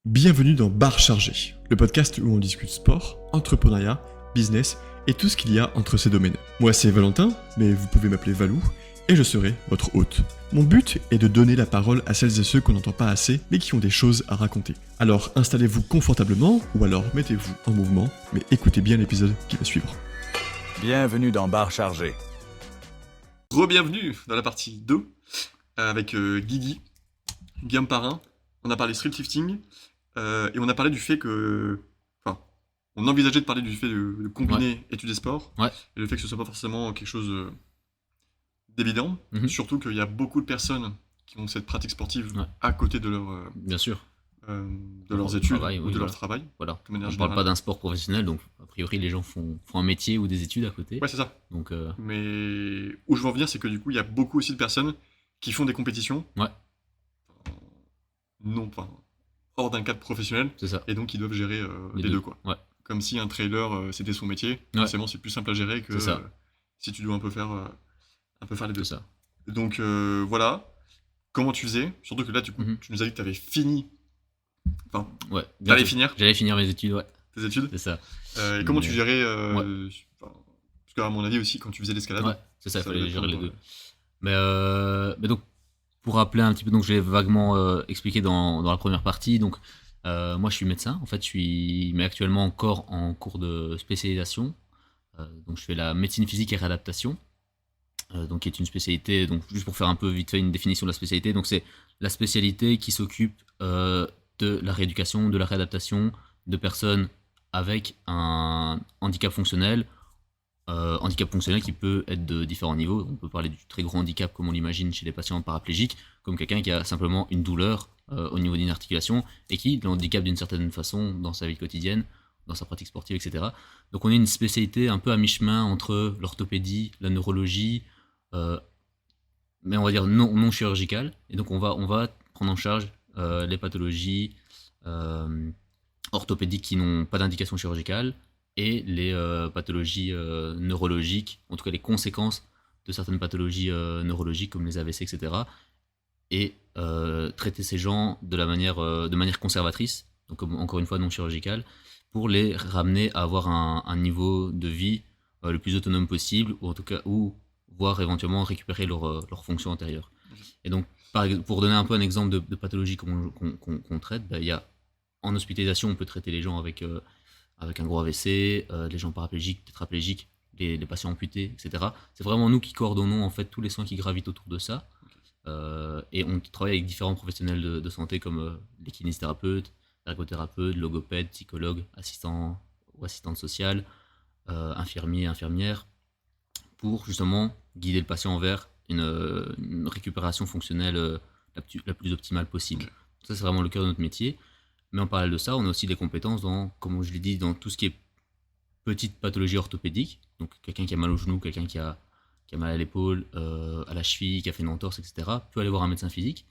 Bienvenue dans Bar Chargé, le podcast où on discute sport, entrepreneuriat, business et tout ce qu'il y a entre ces domaines. Moi c'est Valentin, mais vous pouvez m'appeler Valou, et je serai votre hôte. Mon but est de donner la parole à celles et ceux qu'on n'entend pas assez, mais qui ont des choses à raconter. Alors installez-vous confortablement, ou alors mettez-vous en mouvement, mais écoutez bien l'épisode qui va suivre. Bienvenue dans Bar Chargé. Re-bienvenue dans la partie 2, avec Guigui, Guillaume Parrain. On a parlé street lifting, et on a parlé du fait que... Enfin, on envisageait de parler du fait de combiner études et sport, et le fait que ce soit pas forcément quelque chose d'évident, surtout qu'il y a beaucoup de personnes qui ont cette pratique sportive à côté de leur... Bien sûr. De leurs études ou de leur travail. Voilà. On ne parle pas d'un sport professionnel, donc a priori les gens font un métier ou des études à côté. Ouais, c'est ça. Donc, Mais où je veux en venir, c'est que du coup, il y a beaucoup aussi de personnes qui font des compétitions. Non, pas hors d'un cadre professionnel. C'est ça. Et donc, ils doivent gérer les deux, quoi. Ouais. Comme si un trailer, c'était son métier. Forcément, c'est plus simple à gérer que si tu dois un peu faire les deux. C'est ça. Donc, voilà. Comment tu faisais? Surtout que là, tu nous as dit que tu avais fini. Enfin, t'allais finir. J'allais finir mes études, Tes études. C'est ça. Et comment tu gérais parce qu'à mon avis aussi, quand tu faisais l'escalade. Ouais, c'est ça, il fallait gérer les deux. Mais donc, pour rappeler un petit peu, donc je l'ai vaguement expliqué dans la première partie. Donc, moi, je suis médecin. En fait, mais actuellement encore en cours de spécialisation. Donc, je fais la médecine physique et réadaptation. Donc, qui est une spécialité. Donc, juste pour faire un peu vite fait une définition de la spécialité. Donc, c'est la spécialité qui s'occupe de la rééducation, de la réadaptation de personnes avec un handicap fonctionnel. Handicap fonctionnel qui peut être de différents niveaux. On peut parler du très gros handicap comme on l'imagine chez les patients paraplégiques, comme quelqu'un qui a simplement une douleur au niveau d'une articulation et qui le handicap d'une certaine façon dans sa vie quotidienne, dans sa pratique sportive, etc. Donc on est une spécialité un peu à mi-chemin entre l'orthopédie, la neurologie, mais on va dire non chirurgicale. Et donc on va prendre en charge les pathologies orthopédiques qui n'ont pas d'indication chirurgicale et les pathologies neurologiques, en tout cas les conséquences de certaines pathologies neurologiques comme les AVC, etc. Et traiter ces gens de manière conservatrice, donc encore une fois non chirurgicale, pour les ramener à avoir un niveau de vie le plus autonome possible, ou en tout cas, voire éventuellement récupérer leur fonction antérieure. Et donc, pour donner un peu un exemple de pathologie qu'on traite, il y a en hospitalisation, on peut traiter les gens avec un gros AVC, les gens paraplégiques, tétraplégiques, les patients amputés, etc. C'est vraiment nous qui coordonnons en fait tous les soins qui gravitent autour de ça. Et on travaille avec différents professionnels de santé comme les kinésithérapeutes, ergothérapeutes, logopèdes, psychologues, assistants ou assistantes sociales, infirmiers, infirmières, pour justement guider le patient vers une récupération fonctionnelle la plus optimale possible. Ça, c'est vraiment le cœur de notre métier. Mais en parallèle de ça, on a aussi des compétences comme je l'ai dit, dans tout ce qui est petite pathologie orthopédique. Donc quelqu'un qui a mal au genou, quelqu'un qui a mal à l'épaule, à la cheville, qui a fait une entorse, etc. peut aller voir un médecin physique.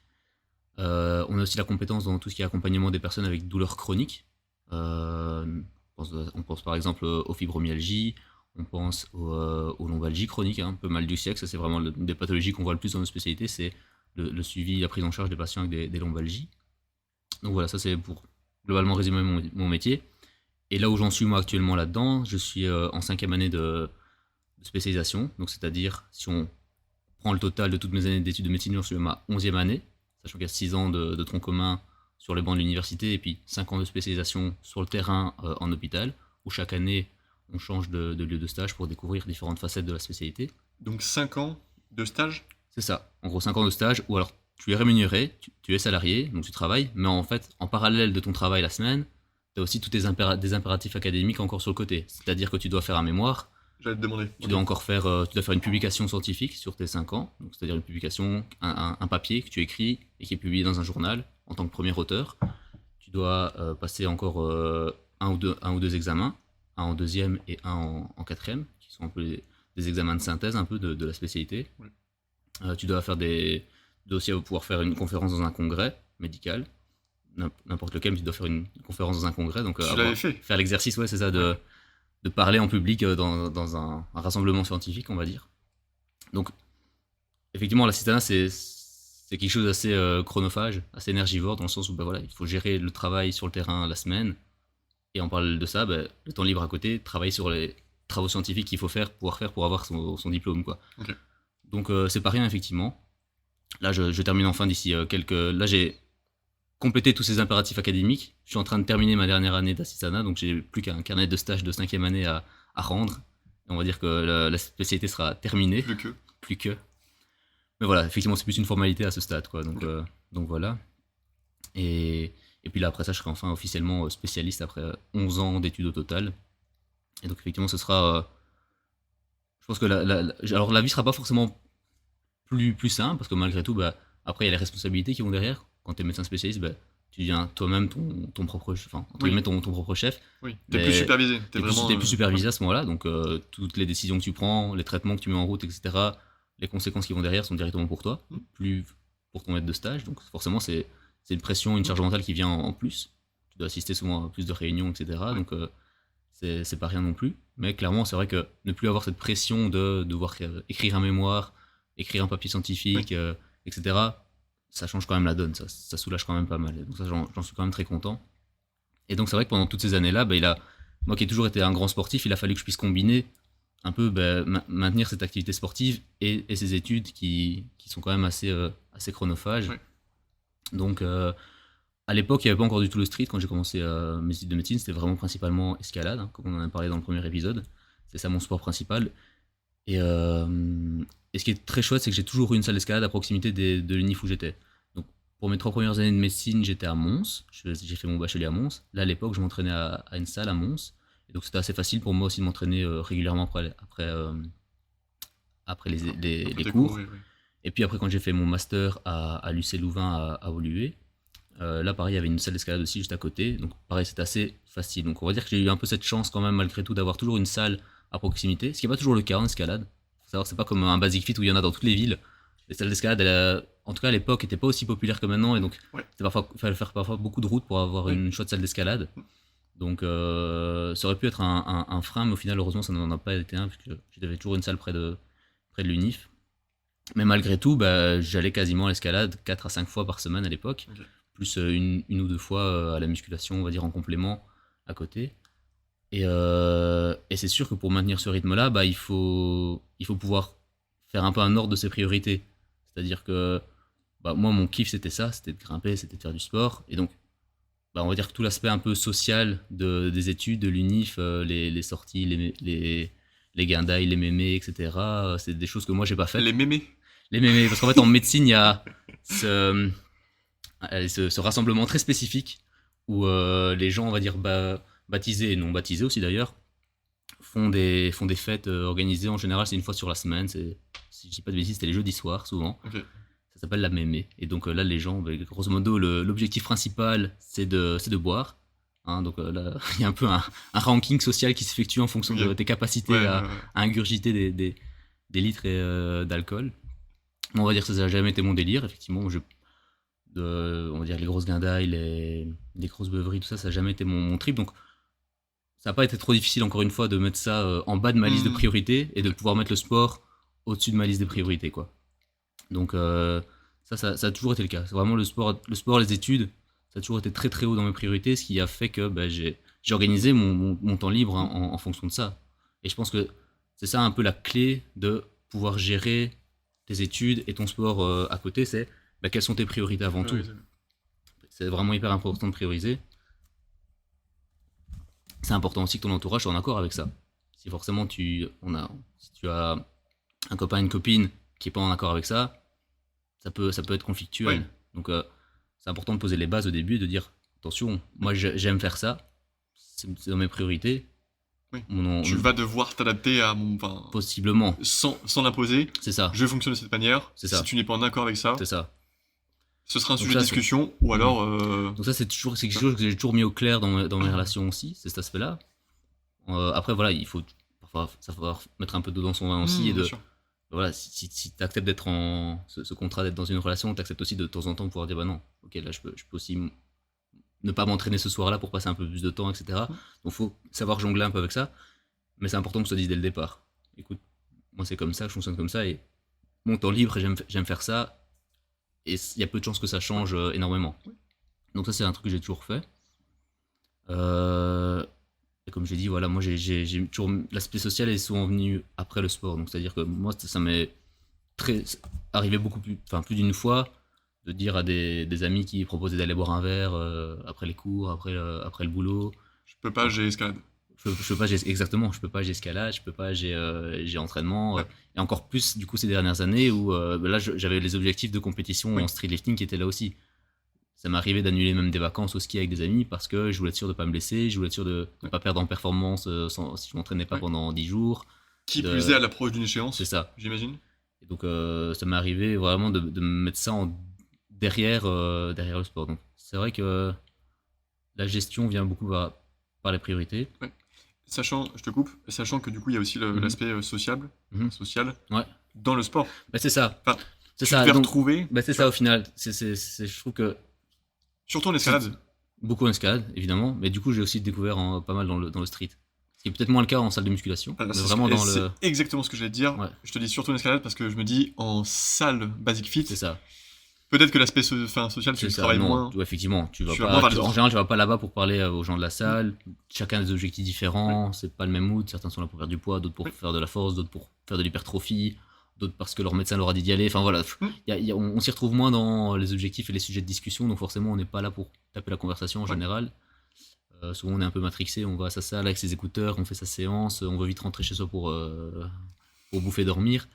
On a aussi la compétence dans tout ce qui est accompagnement des personnes avec douleurs chroniques. On pense par exemple aux fibromyalgies, on pense aux lombalgies chroniques, un peu mal du siècle. Ça, c'est vraiment des pathologies qu'on voit le plus dans nos spécialités, c'est le suivi, la prise en charge des patients avec des lombalgies. Donc voilà, ça c'est pour globalement résumer mon métier. Et là où j'en suis moi actuellement là-dedans, je suis en 5e année de spécialisation. Donc c'est-à-dire, si on prend le total de toutes mes années d'études de médecine, je suis à ma 11e année, sachant qu'il y a 6 ans de tronc commun sur les bancs de l'université et puis 5 ans de spécialisation sur le terrain en hôpital, où chaque année on change de lieu de stage pour découvrir différentes facettes de la spécialité. Donc 5 ans de stage? C'est ça, en gros 5 ans de stage, ou alors tu es rémunéré, tu es salarié, donc tu travailles, mais en fait, en parallèle de ton travail la semaine, tu as aussi tous des impératifs académiques encore sur le côté. C'est-à-dire que tu dois faire un mémoire. J'allais te demander. Tu dois faire une publication scientifique sur tes 5 ans, donc c'est-à-dire une publication, un papier que tu écris et qui est publié dans un journal en tant que premier auteur. Tu dois passer encore un ou deux examens, un en 2e et un en 4e, qui sont un peu des examens de synthèse un peu de la spécialité. Tu dois aussi pouvoir faire une conférence dans un congrès médical, n'importe lequel, mais tu dois faire une conférence dans un congrès. Donc, tu l'avais fait. Faire l'exercice, c'est ça, de parler en public dans un rassemblement scientifique, on va dire. Donc, effectivement, l'assistanat, c'est c'est quelque chose d'assez chronophage, assez énergivore, dans le sens où bah, voilà, il faut gérer le travail sur le terrain la semaine, et en parallèle de ça, bah, le temps libre à côté, travailler sur les travaux scientifiques qu'il faut pouvoir faire pour avoir son diplôme, quoi. Ok. Donc c'est pas rien, effectivement. Là, je termine enfin d'ici quelques... Là, j'ai complété tous ces impératifs académiques. Je suis en train de terminer ma dernière année d'assistanat, donc j'ai plus qu'un carnet de stage de 5e année à rendre. Et on va dire que la spécialité sera terminée. Plus que. Mais voilà, effectivement, c'est plus une formalité à ce stade, quoi. Donc voilà. Et puis là, après ça, je serai enfin officiellement spécialiste après 11 ans d'études au total. Et donc, effectivement, ce sera. Je pense que alors, la vie sera pas forcément plus simple, parce que malgré tout, bah, après, il y a les responsabilités qui vont derrière. Quand tu es médecin spécialiste, bah, tu deviens toi-même ton propre, enfin, ton propre chef. Oui, t'es plus supervisé. T'es plus supervisé à ce moment-là, donc toutes les décisions que tu prends, les traitements que tu mets en route, etc., les conséquences qui vont derrière sont directement pour toi, plus pour ton maître de stage. Donc forcément, c'est une pression, une charge mentale qui vient en plus. Tu dois assister souvent à plus de réunions, etc. Donc c'est pas rien non plus. Mais clairement, c'est vrai que ne plus avoir cette pression de devoir écrire un mémoire, écrire un papier scientifique, etc., ça change quand même la donne, ça soulage quand même pas mal. Donc ça, j'en suis quand même très content. Et donc c'est vrai que pendant toutes ces années-là, bah, moi qui ai toujours été un grand sportif, il a fallu que je puisse combiner un peu maintenir cette activité sportive et ces études qui sont quand même assez chronophages. Ouais. Donc à l'époque, il n'y avait pas encore du tout le street. Quand j'ai commencé mes études de médecine, c'était vraiment principalement escalade, hein, comme on en a parlé dans le premier épisode. C'est ça mon sport principal. Et ce qui est très chouette, c'est que j'ai toujours eu une salle d'escalade à proximité de l'UNIF où j'étais. Donc pour mes 3 premières années de médecine, j'étais à Mons. J'ai fait mon bachelier à Mons. Là, à l'époque, je m'entraînais à une salle à Mons. Et donc c'était assez facile pour moi aussi de m'entraîner régulièrement après les cours. Oui. Et puis après, quand j'ai fait mon master à l'UC Louvain à Woluwe, là pareil, il y avait une salle d'escalade aussi juste à côté. Donc pareil, c'était assez facile. Donc on va dire que j'ai eu un peu cette chance quand même, malgré tout, d'avoir toujours une salle à proximité. Ce qui n'est pas toujours le cas en escalade. Faut savoir que c'est pas comme un Basic Fit où il y en a dans toutes les villes. Les salles d'escalade, en tout cas à l'époque, n'étaient pas aussi populaires que maintenant. Et donc il fallait faire parfois beaucoup de routes pour avoir une chouette salle d'escalade. Donc ça aurait pu être un frein, mais au final, heureusement, ça n'en a pas été un, puisque j'avais toujours une salle près de l'UNIF. Mais malgré tout, bah, j'allais quasiment à l'escalade 4 à 5 fois par semaine à l'époque, plus une ou 2 fois à la musculation, on va dire en complément, à côté. Et c'est sûr que pour maintenir ce rythme-là, bah, il faut pouvoir faire un peu un ordre de ses priorités. C'est-à-dire que bah, moi, mon kiff, c'était ça, c'était de grimper, c'était de faire du sport. Et donc, bah, on va dire que tout l'aspect un peu social des études, de l'UNIF, les sorties, les guindailles, les mémés, etc., c'est des choses que moi, j'ai pas faites. Les mémés, parce qu'en fait, en médecine, il y a ce rassemblement très spécifique où les gens, on va dire, baptisés et non baptisés aussi d'ailleurs, font des fêtes organisées. En général, c'est une fois sur la semaine. Si je dis pas de bêtises, c'était les jeudis soirs, souvent. Okay. Ça s'appelle la mémé. Et donc là, les gens, grosso modo, l'objectif principal, c'est de boire. Hein, donc là, il y a un peu un ranking social qui s'effectue en fonction de tes capacités à ingurgiter des litres d'alcool. On va dire que ça n'a jamais été mon délire, effectivement. On va dire les grosses guindailles, les grosses beuveries, tout ça, ça n'a jamais été mon trip. Donc ça n'a pas été trop difficile, encore une fois, de mettre ça en bas de ma liste de priorités et de pouvoir mettre le sport au-dessus de ma liste de priorités, quoi. Donc ça a toujours été le cas. C'est vraiment le sport, les études, ça a toujours été très très haut dans mes priorités, ce qui a fait que j'ai organisé mon temps libre en fonction de ça. Et je pense que c'est ça un peu la clé de pouvoir gérer tes études et ton sport à côté, c'est quelles sont tes priorités avant tout. C'est vraiment hyper important de prioriser. C'est important aussi que ton entourage soit en accord avec ça. Si forcément si tu as un copain, une copine qui n'est pas en accord avec ça, ça peut être conflictuel. Oui. Donc c'est important de poser les bases au début et de dire attention, moi j'aime faire ça, c'est dans mes priorités. Oui. Tu vas devoir t'adapter à possiblement. Sans l'imposer. C'est ça. Je fonctionne de cette manière. C'est ça. Si tu n'es pas en accord avec ça. C'est ça. Ce sera un sujet de discussion ou alors. Donc ça c'est quelque chose que j'ai toujours mis au clair dans mes relations aussi, c'est cet aspect-là. Après voilà, il faut parfois savoir mettre un peu d'eau dans son vin aussi et de. Voilà, si tu acceptes d'être ce contrat d'être dans une relation, tu acceptes aussi de temps en temps de pouvoir dire bah non, ok, là je peux aussi ne pas m'entraîner ce soir-là pour passer un peu plus de temps, etc. Donc il faut savoir jongler un peu avec ça, mais c'est important que je te dise dès le départ. Écoute, moi c'est comme ça, je fonctionne comme ça et mon temps libre, j'aime faire ça. et il y a peu de chances que ça change énormément. Donc ça c'est un truc que j'ai toujours fait. Et comme je l'ai dit, voilà, moi j'ai toujours l'aspect social est souvent venu après le sport. Donc c'est-à-dire que moi ça m'est très arrivé plus d'une fois de dire à des amis qui proposaient d'aller boire un verre après les cours, après le boulot. Je peux pas, j'ai escalade. Je peux pas, exactement, je peux pas, j'ai escalade, je peux pas, j'ai entraînement. Ouais. Et encore plus, du coup, ces dernières années où là, j'avais les objectifs de compétition Oui. en streetlifting qui étaient là aussi. Ça m'est arrivé d'annuler même des vacances au ski avec des amis parce que je voulais être sûr de pas me blesser, je voulais être sûr de ne pas perdre en performance si je m'entraînais pas Ouais. pendant 10 jours. Qui De- plus est à l'approche d'une échéance, C'est ça. j'imagine. Et donc, ça m'est arrivé vraiment de me mettre ça derrière le sport. Donc, c'est vrai que la gestion vient beaucoup par les priorités. Sachant, je te coupe, sachant que du coup, il y a aussi Mhm. l'aspect social Mhm. Ouais. dans le sport. Bah, c'est ça. Enfin, C'est tu ça. devais Donc, retrouver, bah, c'est tu ça vois, au final. Je trouve que surtout en escalade. beaucoup en escalade, évidemment, mais du coup, j'ai aussi découvert pas mal dans le street. Ce qui est peut-être moins le cas en salle de musculation, Ah, mais c'est vraiment dans c'est le. exactement ce que j'allais te dire. Ouais, Je te dis surtout en escalade parce que je me dis en salle basic fit, c'est ça. peut-être que l'aspect social, tu C'est le ça. travailles Non, moins. effectivement, tu vas Tu vas pas. moins vers les En autres. général, tu vas pas là-bas pour parler aux gens de la salle. Chacun a des objectifs différents. C'est pas le même mood. Certains sont là pour faire du poids, d'autres pour Oui. faire de la force, d'autres pour faire de l'hypertrophie, d'autres parce que leur médecin leur a dit d'y aller. Enfin voilà, Mm. on s'y retrouve moins dans les objectifs et les sujets de discussion. Donc forcément, on n'est pas là pour taper la conversation en Ouais. général. Souvent, on est un peu matrixé. On va à sa salle avec ses écouteurs, on fait sa séance, on veut vite rentrer chez soi pour bouffer, dormir.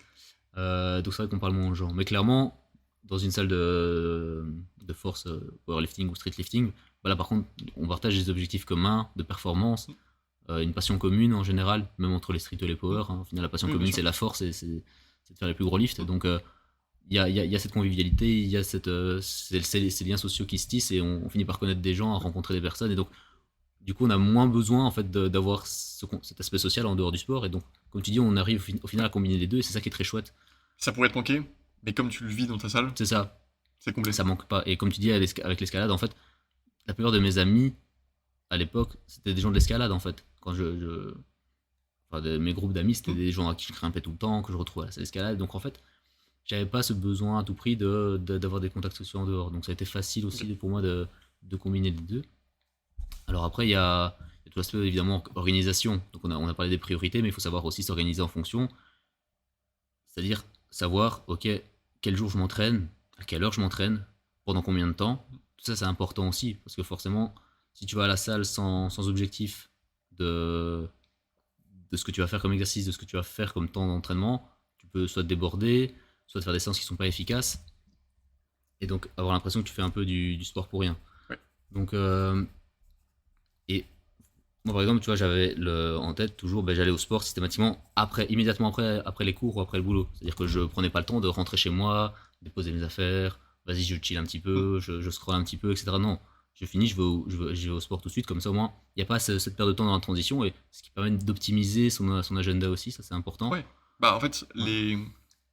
Donc c'est vrai qu'on parle moins aux gens. Mais clairement, dans une salle de force, powerlifting ou streetlifting, voilà, par contre, on partage des objectifs communs de performance, une passion commune en général, même entre les street et les power. Hein. Au final, la passion Oui, bien commune, sûr. c'est la force et c'est de faire les plus gros lifts. Donc, il y a cette convivialité, il y a ces liens sociaux qui se tissent et on finit par connaître des gens, à rencontrer des personnes. Et donc, du coup, on a moins besoin en fait d'avoir cet aspect social en dehors du sport. Et donc, comme tu dis, on arrive au final à combiner les deux et c'est ça qui est très chouette. Ça pourrait te manquer, mais comme tu le vis dans ta salle, C'est ça, c'est comblé. ça manque pas. Et comme tu dis, avec l'escalade, en fait, la plupart de mes amis, à l'époque, c'était des gens de l'escalade, en fait. Quand enfin, mes groupes d'amis, c'était des gens à qui je grimpais tout le temps, que je retrouvais à la salle d'escalade. Donc, en fait, j'avais pas ce besoin à tout prix d'avoir des contacts sociaux en dehors. Donc, ça a été facile aussi pour moi de combiner les deux. Alors, après, il y a tout l'aspect, évidemment, organisation. Donc, on a parlé des priorités, mais il faut savoir aussi s'organiser en fonction. C'est-à-dire savoir, ok, quel jour je m'entraîne, à quelle heure je m'entraîne, pendant combien de temps. Tout ça, c'est important aussi, parce que forcément, si tu vas à la salle sans objectif de, de ce que tu vas faire comme exercice, de ce que tu vas faire comme temps d'entraînement, tu peux soit te déborder, soit te faire des séances qui sont pas efficaces, et donc avoir l'impression que tu fais un peu du sport pour rien. Ouais. Donc, et moi, par exemple, tu vois, j'avais en tête toujours, ben, j'allais au sport systématiquement immédiatement après les cours ou après le boulot. C'est-à-dire que je prenais pas le temps de rentrer chez moi, déposer mes affaires, vas-y, je chill un petit peu, je scrolle un petit peu, etc. Non, je finis, je vais au sport tout de suite, comme ça au moins, il n'y a pas cette perte de temps dans la transition, et ce qui permet d'optimiser son agenda aussi, ça c'est important. Ouais. Bah, en fait, les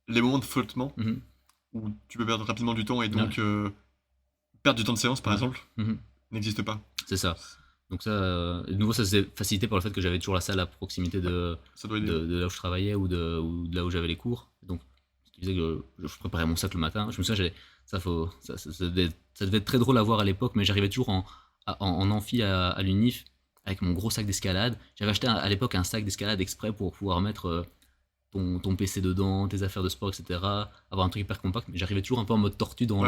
moments de flottement Mhm. où tu peux perdre rapidement du temps et donc perdre du temps de séance, par Ouais. exemple, Mhm. n'existe pas. C'est ça. Donc ça, de nouveau, ça s'est facilité par le fait que j'avais toujours la salle à proximité Ça doit aider. de là où je travaillais ou de là où j'avais les cours. Donc, ce qui faisait que je préparais mon sac le matin. Je me souviens, ça devait être très drôle à voir à l'époque, mais j'arrivais toujours en amphi à l'UNIF avec mon gros sac d'escalade. J'avais acheté à l'époque un sac d'escalade exprès pour pouvoir mettre ton PC dedans, tes affaires de sport, etc. Avoir un truc hyper compact. Mais j'arrivais toujours un peu en mode tortue dans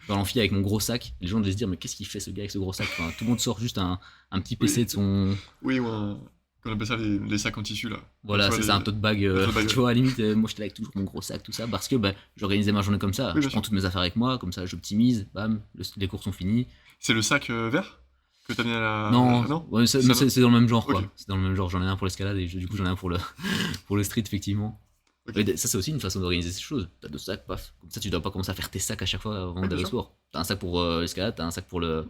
l'amphi avec mon gros sac. Les gens devaient se dire, mais qu'est-ce qu'il fait ce gars avec ce gros sac? Enfin, tout le monde sort juste un petit PC Oui. de son. Oui, ou on appelle ça les sacs en tissu, là. Voilà, Tu vois, c'est ça, un tote bag. tote bag, Tu vois, à la limite, moi j'étais là avec toujours mon gros sac, tout ça, parce que bah, j'organisais ma journée comme ça. Oui, Je bien prends sûr. toutes mes affaires avec moi, comme ça j'optimise, bam, les cours sont finis. C'est le sac vert que t'as mis à la... Non, non ouais, Ça, mais non. c'est dans le même genre, quoi. Ok. C'est dans le même genre, j'en ai un pour l'escalade et du coup j'en ai un pour pour le street, effectivement. Ok. Et ça, c'est aussi une façon d'organiser ces choses. T'as deux sacs, paf. Comme ça, tu dois pas commencer à faire tes sacs à chaque fois avant Ouais, d'aller bien au sport. T'as un sac pour l'escalade, t'as un sac pour le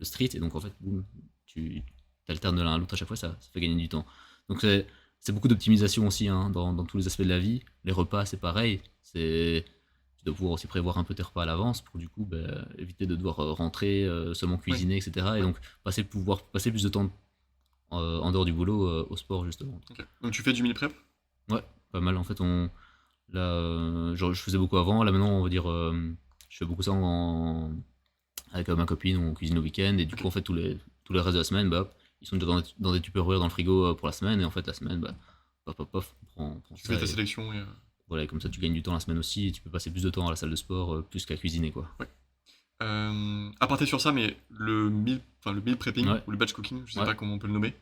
street, et donc en fait, boum, tu alternes de l'un à l'autre à chaque fois, ça fait gagner du temps. Donc c'est beaucoup d'optimisation aussi hein, dans tous les aspects de la vie. Les repas, c'est pareil. Tu dois pouvoir aussi prévoir un peu tes repas à l'avance pour du coup éviter de devoir rentrer, seulement cuisiner, etc. Et donc pouvoir passer plus de temps en dehors du boulot au sport, justement. Ok. Donc tu fais du meal prep? Ouais, pas mal. En fait, là, genre, je faisais beaucoup avant. Là, maintenant, on va dire Je fais beaucoup ça avec ma copine, on cuisine le week-end, et du coup, en fait, tout le reste de la semaine, bah, hop, ils sont déjà dans des tupperwares dans le frigo pour la semaine, et en fait, la semaine, bah, pop, pop, pop, on prend Tu ça, fais ta et sélection et. voilà, et comme ça, tu gagnes du temps la semaine aussi, et tu peux passer plus de temps à la salle de sport, plus qu'à cuisiner, quoi. Ouais. Aparté sur ça, mais le meal prepping Ouais. ou le batch cooking, je sais Ouais. pas comment on peut le nommer,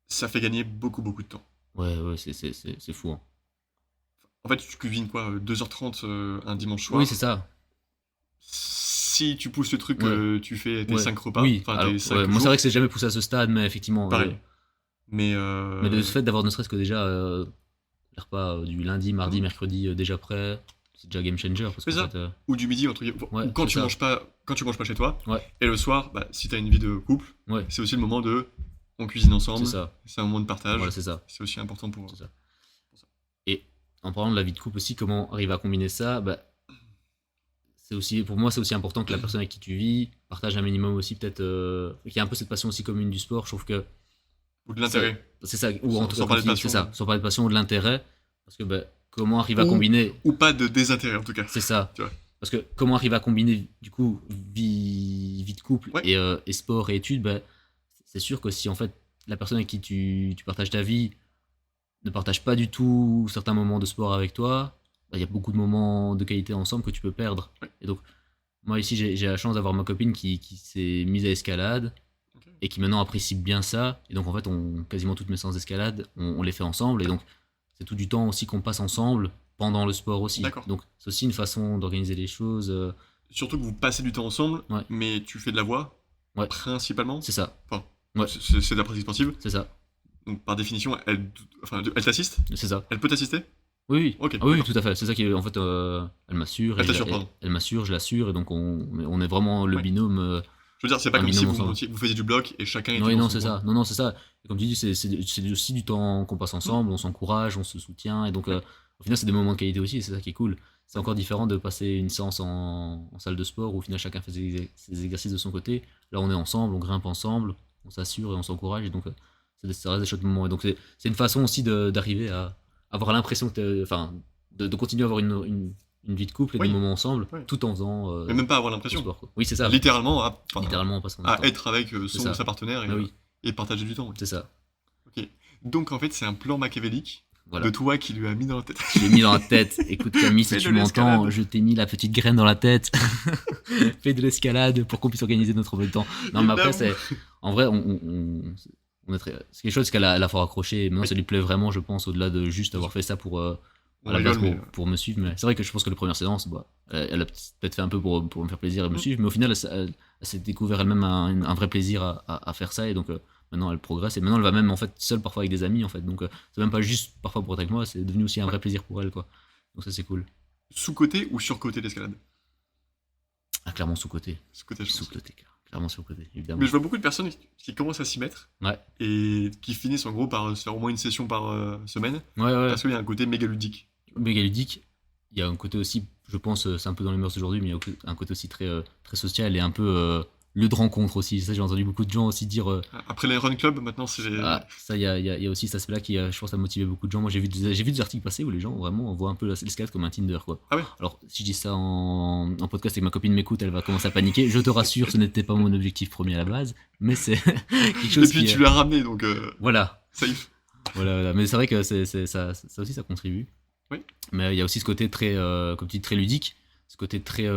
ça fait gagner beaucoup beaucoup de temps. Ouais, c'est fou, hein. En fait, tu cuisines quoi 2h30 un dimanche soir. Oui, c'est ça. Si tu pousses le truc, Ouais. tu fais tes Ouais. 5 repas, Oui, enfin alors, tes 5 ouais, jours. moi, c'est vrai que c'est jamais poussé à ce stade, mais effectivement. Pareil. Mais Mais le fait d'avoir ne serait-ce que déjà les repas du lundi, mardi, Mhm. mercredi déjà prêts, c'est déjà game changer. Parce C'est qu'en ça. fait, ou du midi entre guillemets, Ouais, ou quand c'est tu ça. manges pas chez toi. Ouais. Et le soir, bah, si t'as une vie de couple, Ouais, c'est aussi le moment de on cuisine ensemble. c'est ça. C'est un moment de partage. Voilà, c'est ça. C'est aussi important pour. C'est ça. Et en parlant de la vie de couple aussi, comment arriver à combiner ça, bah, pour moi, c'est aussi important que la personne avec qui tu vis partage un minimum aussi, peut-être, qu'il y a un peu cette passion aussi commune du sport. Je trouve que Ou de l'intérêt. c'est ça, ou en Sans- tout sans cas, parler de c'est passion, ça, ouais. sans parler de passion ou de l'intérêt. Parce que bah, comment arriver à Ou- combiner, Ou pas de désintérêt en tout cas. c'est ça. Tu vois. Parce que comment arriver à combiner du coup vie de couple Ouais. et sport et études, bah, c'est sûr que si en fait la personne avec qui tu partages ta vie ne partage pas du tout certains moments de sport avec toi, bah, il y a beaucoup de moments de qualité ensemble que tu peux perdre. Ouais. Et donc, moi ici, j'ai la chance d'avoir ma copine qui s'est mise à escalade Ok. et qui maintenant apprécie bien ça. Et donc, en fait, quasiment toutes mes séances d'escalade, on les fait ensemble. Et donc, c'est tout du temps aussi qu'on passe ensemble pendant le sport aussi. D'accord. Donc, c'est aussi une façon d'organiser les choses. Surtout que vous passez du temps ensemble, Ouais. mais tu fais de la voix, Ouais. principalement. C'est ça. Enfin, Ouais. c'est de la pratique sportive. C'est ça. Donc par définition, elle t'assiste. C'est ça. Elle peut t'assister. Oui, oui. Ok, Ah oui, d'accord. tout à fait. C'est ça qui est, en fait, elle m'assure. Elle et t'assure, pardon. elle m'assure, je l'assure. Et donc, on est vraiment le Ouais. binôme. Je veux dire, c'est pas Un comme si binôme vous, ensemble. vous faisiez du bloc et chacun était Non, dans non, son c'est coin. ça. Non, c'est ça. Et comme tu dis, c'est aussi du temps qu'on passe ensemble, on s'encourage, on se soutient. Et donc, au final, c'est des moments de qualité aussi, et c'est ça qui est cool. C'est encore différent de passer une séance en salle de sport où au final chacun fait ses exercices de son côté. Là, on est ensemble, on grimpe ensemble, on s'assure et on s'encourage. Et donc, ça reste des chouettes moments. Et donc, c'est une façon aussi d'arriver à avoir l'impression enfin, de continuer à avoir une vie de couple et Oui. des moments ensemble Ouais. tout en faisant Mais même pas avoir du l'impression. sport, quoi. Oui, c'est ça. Littéralement, Littéralement, en passant du à temps. être avec son C'est ça. ou sa partenaire et, Ah oui, et partager du temps. Oui. c'est ça. Ok. Donc en fait, c'est un plan machiavélique Voilà. de toi qui lui a mis dans la tête. Je l'ai mis dans la tête. Écoute Camille, si Fais tu de m'entends, l'escalade. je t'ai mis la petite graine dans la tête. Fais de l'escalade pour qu'on puisse organiser notre emploi de temps. Non, mais après, Évidemment. en vrai, ce qui est chouette, c'est qu'elle a fort accroché. Et maintenant, Oui. ça lui plaît vraiment, je pense, au-delà de juste avoir fait ça On à la base rigole, mais, pour me suivre. Mais c'est vrai que je pense que la première séance, bah, elle a peut-être fait un peu pour me faire plaisir et me suivre. Mais au final, elle s'est découvert elle-même un vrai plaisir à faire ça. Et donc, maintenant, elle progresse. Et maintenant, elle va même, en fait, seule parfois avec des amis, en fait. Donc, c'est même pas juste parfois pour être avec moi, c'est devenu aussi un vrai plaisir pour elle, quoi. Donc, ça, c'est cool. sous-côté ou sur-côté l'escalade. Ah, clairement sous-côté. Sous-côté, je pense. Sous-côté, clairement sous-côté, évidemment. Mais je vois beaucoup de personnes qui commencent à s'y mettre Ouais, et qui finissent en gros par se faire au moins une session par semaine ouais. parce qu'il y a un côté méga ludique. Méga ludique. Il y a un côté aussi, je pense, c'est un peu dans les mœurs aujourd'hui, mais il y a un côté aussi très social et un peu lieu de rencontre aussi. Ça, j'ai entendu beaucoup de gens aussi dire. Après les run club, maintenant c'est les. Ah, ça, il y a aussi cet aspect-là qui, je pense, a motivé beaucoup de gens. Moi, j'ai vu des articles passer où les gens vraiment voient un peu l'escalade comme un Tinder, quoi. Ah ouais. Alors, si je dis ça en podcast et que ma copine m'écoute, elle va commencer à paniquer. Je te rassure, ce n'était pas mon objectif premier à la base, mais c'est quelque Et chose puis qui. tu l'as ramené donc Voilà. safe. Voilà. Mais c'est vrai que ça aussi, ça contribue. Oui. Mais il y a aussi ce côté très, comme tu dis, très ludique, ce côté très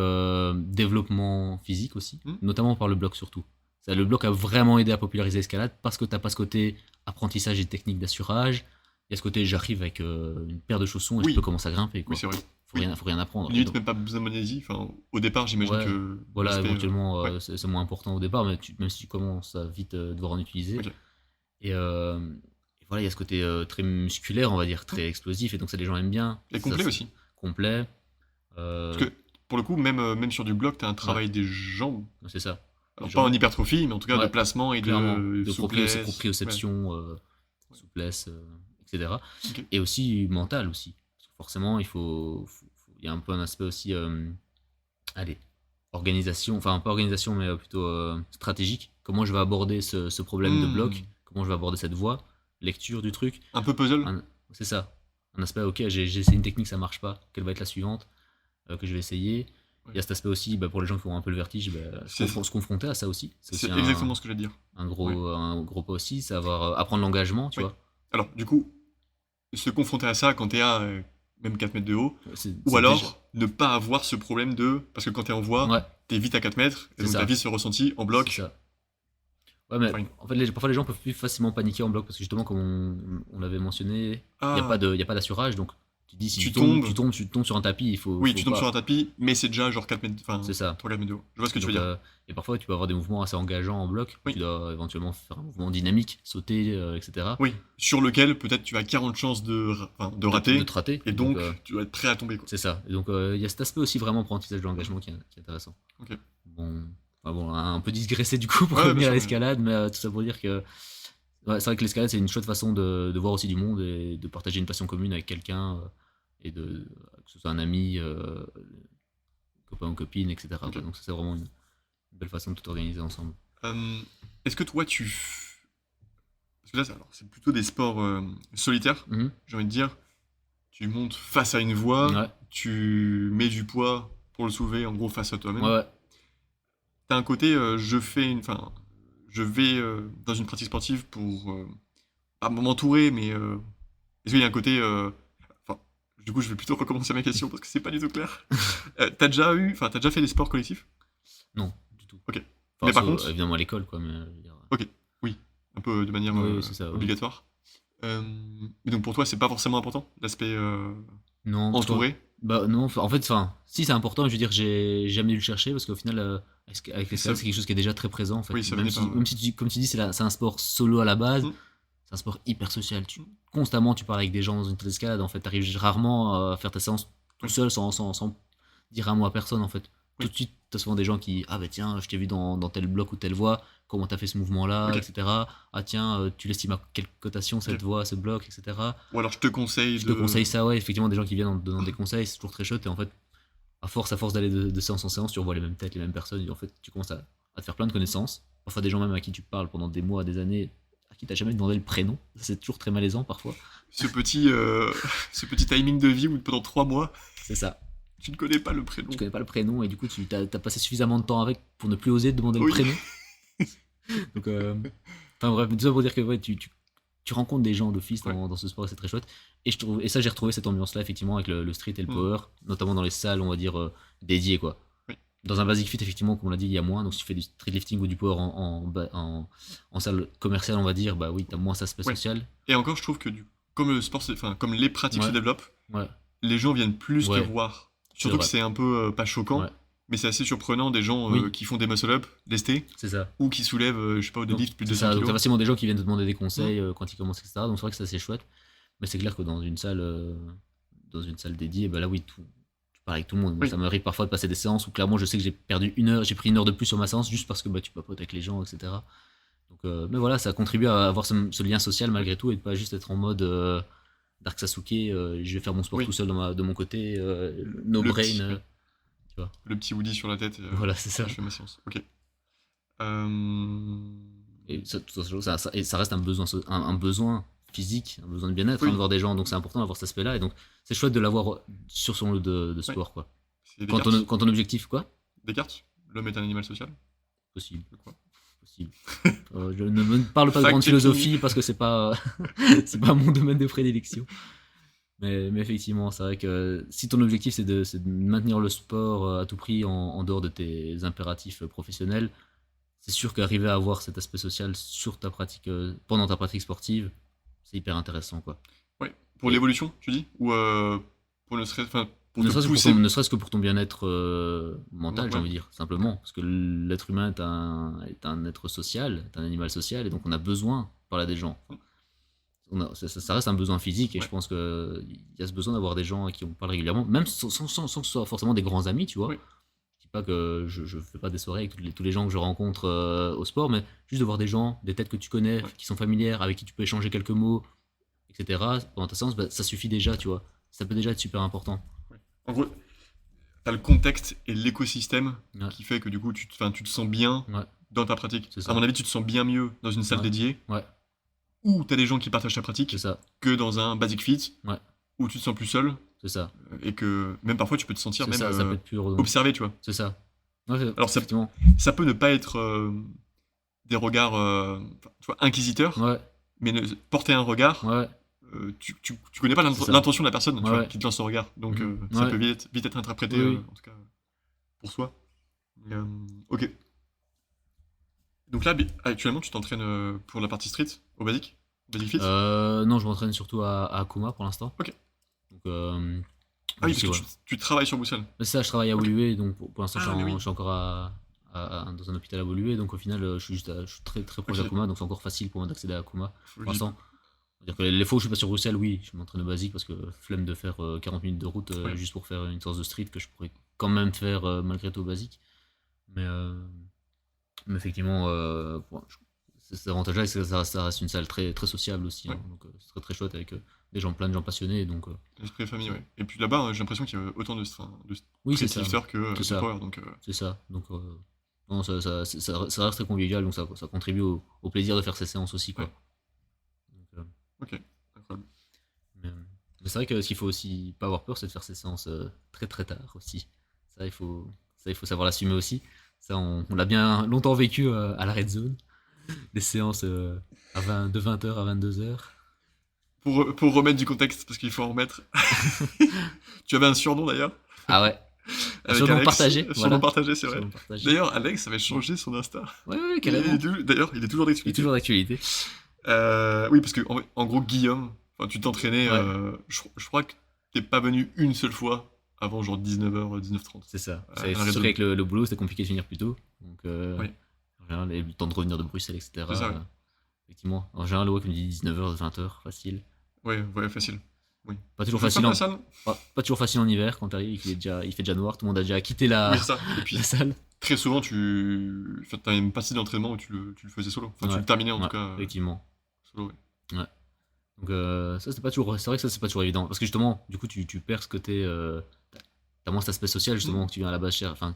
développement physique aussi, notamment par le bloc surtout. Le bloc a vraiment aidé à populariser l'escalade parce que t'as pas ce côté apprentissage et technique d'assurage. Il y a ce côté j'arrive avec une paire de chaussons et Oui. je peux commencer à grimper, quoi. Oui, c'est vrai. Faut rien apprendre. Limite Donc, même pas besoin de monésie. Enfin, au départ, j'imagine Ouais. que. voilà, l'aspect, éventuellement, ouais. c'est moins important au départ, mais même si tu commences à vite devoir en utiliser. Ok. Et voilà, il y a ce côté très musculaire, on va dire, très explosif, et donc ça, les gens aiment bien. Et Ça, complet c'est aussi. Complet. Parce que pour le coup, même sur du bloc, t'as un travail des jambes. C'est ça. Alors Les pas en jambes. hypertrophie, mais en tout cas Ouais, de placement et Clairement. de De souplesse. proprioception, souplesse, etc. Ok. Et aussi mental aussi. Parce que forcément, il y a un peu un aspect aussi, allez, organisation, enfin pas organisation, mais plutôt stratégique. Comment je vais aborder ce problème de bloc, comment je vais aborder cette voie, lecture du truc. Un peu puzzle. C'est ça. Un aspect, ok, j'ai essayé une technique, ça marche pas. Quelle va être la suivante que je vais essayer. Il y a cet aspect aussi, pour les gens qui ont un peu le vertige, C'est- se confronter à ça aussi. C'est C'est aussi exactement ce que je vais dire. un gros pas aussi, c'est apprendre l'engagement, tu Oui. vois. Alors, du coup, se confronter à ça quand t'es à même 4 mètres de haut, ou C'est alors ne pas avoir ce problème de. Parce que quand t'es en voie, Ouais, t'es vite à 4 mètres, et C'est donc ça. ta vie se ressentit en bloc. c'est ça. Ouais, mais Fine. en fait, parfois les gens peuvent plus facilement paniquer en bloc parce que justement, comme on l'avait mentionné, il n'y Ah, a pas d'assurage. Donc, tu dis, si Tu tu tombes sur un tapis, il faut. oui, faut tu tombes pas. sur un tapis, mais c'est déjà genre 4 mètres, enfin, C'est ça. 3-4 mètres de haut. Je vois ce que tu veux Donc, dire. et parfois, tu peux avoir des mouvements assez engageants en bloc. Oui. Tu dois éventuellement faire un mouvement dynamique, sauter, etc. Oui, sur lequel peut-être tu as 40 chances de rater, De te rater. et donc tu dois être prêt à tomber. Quoi. c'est ça. Et donc, il y a cet aspect aussi vraiment apprentissage de l'engagement qui est intéressant. Ok. Bon, un peu digressé du coup pour Ouais, bien revenir sûr, à l'escalade, mais tout ça pour dire que c'est vrai que l'escalade c'est une chouette façon de voir aussi du monde et de partager une passion commune avec quelqu'un et que ce soit un ami, copain ou copine, etc. Ok. quoi. Donc ça, c'est vraiment une belle façon de tout organiser ensemble. Est-ce que toi Parce que là, c'est plutôt des sports solitaires, Mhm. j'ai envie de dire. Tu montes face à une voie, Ouais, tu mets du poids pour le soulever, en gros face à toi-même. ouais. T'as un côté, je vais dans une pratique sportive pour pas m'entourer, mais est-ce qu'il y a un côté, enfin, du coup, je vais plutôt recommencer ma question parce que c'est pas du tout clair. T'as déjà fait des sports collectifs? Non, du tout. Ok. Enfin, Mais par sauf, contre- évidemment à l'école quoi, mais je veux dire, Un peu de manière Oui, c'est ça, oui. obligatoire. Mais donc pour toi, c'est pas forcément important, l'aspect non, parce que- entouré? non, en fait, si c'est important, je veux dire, j'ai jamais dû le chercher parce qu'au final, avec l'escalade, Ça- c'est quelque chose qui est déjà très présent en fait. Oui, ça même venait si, pas, ouais. même si comme tu dis, c'est un sport solo à la base, Mm. c'est un sport hyper social. Constamment, tu parles avec des gens dans une salle d'escalade. En fait, t'arrives rarement à faire ta séance tout Oui. seul sans dire un mot à personne en fait. Oui. Tout de suite, t'as souvent des gens qui tiens, je t'ai vu dans tel bloc ou telle voie, comment t'as fait ce mouvement-là, Ok. etc. Ah tiens, tu l'estimes à quelle cotation cette Ok. voie, ce bloc, etc. Ou alors je te conseille Je de... te conseille ça, ouais, effectivement, des gens qui viennent en te donnant des conseils, c'est toujours très chouette. Et en fait, à force d'aller de séance en séance, tu revois les mêmes têtes, les mêmes personnes. Et en fait, tu commences à te faire plein de connaissances. Parfois, des gens même à qui tu parles pendant des mois, des années, à qui t'as jamais demandé le prénom. C'est toujours très malaisant parfois. ce petit timing de vie où pendant 3 mois, C'est ça. tu ne connais pas le prénom. Tu connais pas le prénom et du coup, tu as passé suffisamment de temps avec pour ne plus oser te demander Oui. le prénom. Donc, enfin bref, tout ça pour dire que ouais, tu rencontres des gens d'office dans ce sport et c'est très chouette. Et ça, j'ai retrouvé cette ambiance-là effectivement avec le street et le Mm. power, notamment dans les salles, on va dire, dédiées quoi. Oui. Dans un basic fit, effectivement, comme on l'a dit, il y a moins. Donc, si tu fais du street lifting ou du power en salle commerciale, on va dire, bah oui, t'as moins cet aspect Ouais. social. Et encore, je trouve que comme le sport, comme les pratiques Ouais. se développent, Ouais, les gens viennent plus Ouais. te voir. Surtout que vrai. c'est un peu pas choquant, Ouais. mais c'est assez surprenant des gens Oui. qui font des muscle-up, lestés, c'est ça. ou qui soulèvent, je sais pas, au Donc, deadlift plus de c'est 200 ça. Donc, t'as kilos. facilement des gens qui viennent te demander des conseils quand ils commencent, etc. Donc, c'est vrai que c'est assez chouette. Mais c'est clair que dans une salle dédiée, bah là, oui, tu parles avec tout le monde. Moi, Oui. ça m'arrive parfois de passer des séances où clairement je sais que j'ai perdu j'ai pris 1 heure de plus sur ma séance juste parce que tu papotes avec les gens, etc. Donc, mais voilà, ça contribue à avoir ce lien social malgré tout et de pas juste être en mode Dark Sasuke, je vais faire mon sport Oui. tout seul de mon côté, no Le brain. petit- Tu vois. Le petit Woody sur la tête, Voilà, c'est ça. je fais ma séance. Ok. Et ça reste un besoin, un besoin physique, un besoin de bien-être, Oui. de voir des gens. Donc c'est important d'avoir cet aspect-là. Et donc c'est chouette de l'avoir sur son lot de sport. Quoi. C'est Quand ton objectif, quoi Descartes, l'homme est un animal social. Possible. Je crois. Possible. Je ne me parle pas de Fact grande checking. philosophie parce que c'est pas, c'est pas mon domaine de prédilection. Mais effectivement, c'est vrai que si ton objectif c'est de maintenir le sport à tout prix en dehors de tes impératifs professionnels, c'est sûr qu'arriver à avoir cet aspect social sur ta pratique, pendant ta pratique sportive, c'est hyper intéressant. Quoi. Ouais. Pour Et- l'évolution, tu dis? Ou pour ne serait-ce pour Ne te serait-ce pousser. ne serait-ce que pour ton bien-être mental, Ouais. j'ai envie de dire, simplement. Parce que l'être humain est un être social, est un animal social, et donc on a besoin de parler à des gens. Ça reste un besoin physique, et Ouais. je pense qu'il y a ce besoin d'avoir des gens à qui on parle régulièrement, même sans que ce soit forcément des grands amis, tu vois. Oui. Je dis pas que je fais pas des soirées avec tous les gens que je rencontre au sport, mais juste de voir des gens, des têtes que tu connais, Ouais. qui sont familières, avec qui tu peux échanger quelques mots, etc. Pendant ta séance, ça suffit déjà, tu vois. Ça peut déjà être super important. En gros, t'as le contexte et l'écosystème Ouais. qui fait que du coup, tu te sens bien Ouais. dans ta pratique. C'est ça. À mon avis, tu te sens bien mieux dans une salle Ouais. dédiée Ouais. où t'as des gens qui partagent ta pratique C'est ça. que dans un basic fit Ouais. où tu te sens plus seul c'est ça. Et que même parfois tu peux te sentir C'est même ça, ça peut être plus redondant. observé, tu vois. C'est ça. Ouais, Alors, effectivement. Ça peut ne pas être des regards tu vois, inquisiteurs, Ouais, mais porter un regard, ouais, tu connais pas C'est ça. l'intention de la personne tu vois, Ouais. qui te lance ce regard. Donc ça Ouais. peut vite être interprété, Oui, oui. en tout cas, pour soi. Mais, ok. Donc là, actuellement, tu t'entraînes pour la partie street, au Basic Fit Non, je m'entraîne surtout à Akuma pour l'instant. Ok. Donc, Ah oui, aussi, parce que tu travailles sur Bruxelles. Mais ça, je travaille à Ok. Woluwe, donc pour l'instant, Ah, mais oui. je suis encore dans un hôpital à Woluwe, donc au final, je suis très, très proche Ok. d'Akuma, donc c'est encore facile pour moi d'accéder à Akuma. Faut Pour vite. l'instant, c'est-à-dire que les fois où je suis pas sur Bruxelles, oui, je m'entraîne au basique parce que flemme de faire 40 minutes de route Ouais. juste pour faire une séance de street que je pourrais quand même faire malgré tout au basique. Mais, effectivement, cet avantage-là, c'est que ça reste une salle très, très sociable aussi. Ouais. Hein, donc c'est très très chouette avec plein de gens passionnés. Donc, L'esprit de famille, ouais. Et puis là-bas, j'ai l'impression qu'il y a autant de oui, street c'est ça. lifters que C'est de ça. power. Donc, C'est ça. Donc, non, ça reste très convivial, donc ça contribue au plaisir de faire ces séances aussi. Quoi. Ouais. Donc, ok, incroyable. mais c'est vrai que ce qu'il faut aussi pas avoir peur, c'est de faire ces séances très très tard aussi. Il faut savoir l'assumer aussi. Ça, on l'a bien longtemps vécu à la Red Zone. Des séances de 20h à 22h. Pour remettre du contexte, parce qu'il faut en remettre. Tu avais un surnom d'ailleurs Ah ouais. avec Surnom Alex. partagé. Surnom Voilà. partagé, c'est vrai. Surnom partagé. D'ailleurs, Alex avait changé son Insta. Ouais, carrément. D'ailleurs, il est toujours Il est d'actualité. toujours d'actualité. Oui, parce que en gros, Guillaume, tu t'entraînais, Ouais. je crois que t'es pas venu une seule fois avant genre 19h, 19h30. C'est ça. à C'est la Red sûr Zone. qu'avec le boulot, c'était compliqué de finir plus tôt. Donc, Oui. en général, et le temps de revenir de Bruxelles, etc. C'est ça, ouais. Effectivement. En général, le WAC me dit 19h, 20h, facile. Ouais, facile. Pas toujours Tu fais facile pas en, la salle pas toujours facile en hiver quand t'arrives, il fait déjà noir, tout le monde a déjà quitté Oui, c'est ça. Et puis, la salle. très souvent, t'as une partie d'entraînement où tu le faisais solo. Enfin, tu Ouais. le terminais en Ouais, tout cas effectivement. solo, ouais. Donc ça c'est pas toujours, c'est vrai que ça c'est pas toujours évident parce que justement du coup tu perds ce côté, t'as moins cet aspect social justement que tu viens à la base cher, enfin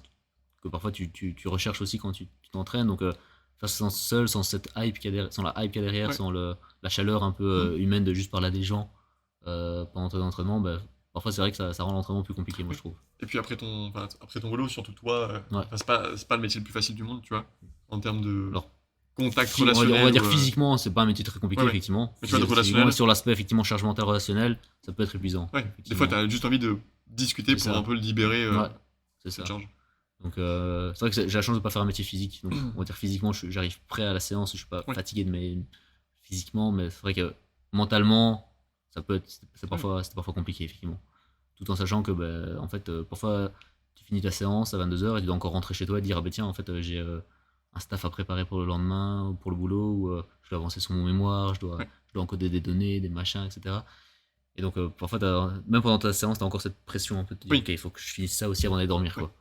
que parfois tu recherches aussi quand tu t'entraînes, donc faire ça seul, sans cette hype sans la hype qu'il y a derrière, Ouais. sans la chaleur un peu humaine de juste parler à des gens pendant ton entraînement, bah, parfois c'est vrai que ça rend l'entraînement plus compliqué, moi je trouve. Et puis après ton boulot, surtout toi, Ouais. c'est pas le métier le plus facile du monde, tu vois, en termes de Alors, contact on relationnel. va dire ou, physiquement, c'est pas un métier très compliqué, Ouais, ouais. effectivement. Mais tu vois, de Physiquement, relationnel. sur l'aspect effectivement charge mentale relationnelle, ça peut être épuisant. Ouais, des effectivement. fois, t'as juste envie de discuter C'est pour ça. un peu libérer Ouais, c'est cette ça. charge. Donc c'est vrai que j'ai la chance de pas faire un métier physique. Donc on va dire physiquement, j'arrive prêt à la séance, je suis pas Ouais. fatigué physiquement, mais c'est vrai que mentalement, c'est parfois compliqué effectivement. Tout en sachant que en fait parfois tu finis ta séance à 22h et tu dois encore rentrer chez toi et te dire ah ben tiens en fait j'ai un staff à préparer pour le lendemain ou pour le boulot ou je dois avancer sur mon mémoire, Ouais. je dois encoder des données, des machins, etc. Et donc parfois même pendant ta séance t'as encore cette pression un peu de te dire Oui. ok il faut que je finisse ça aussi avant d'aller dormir quoi.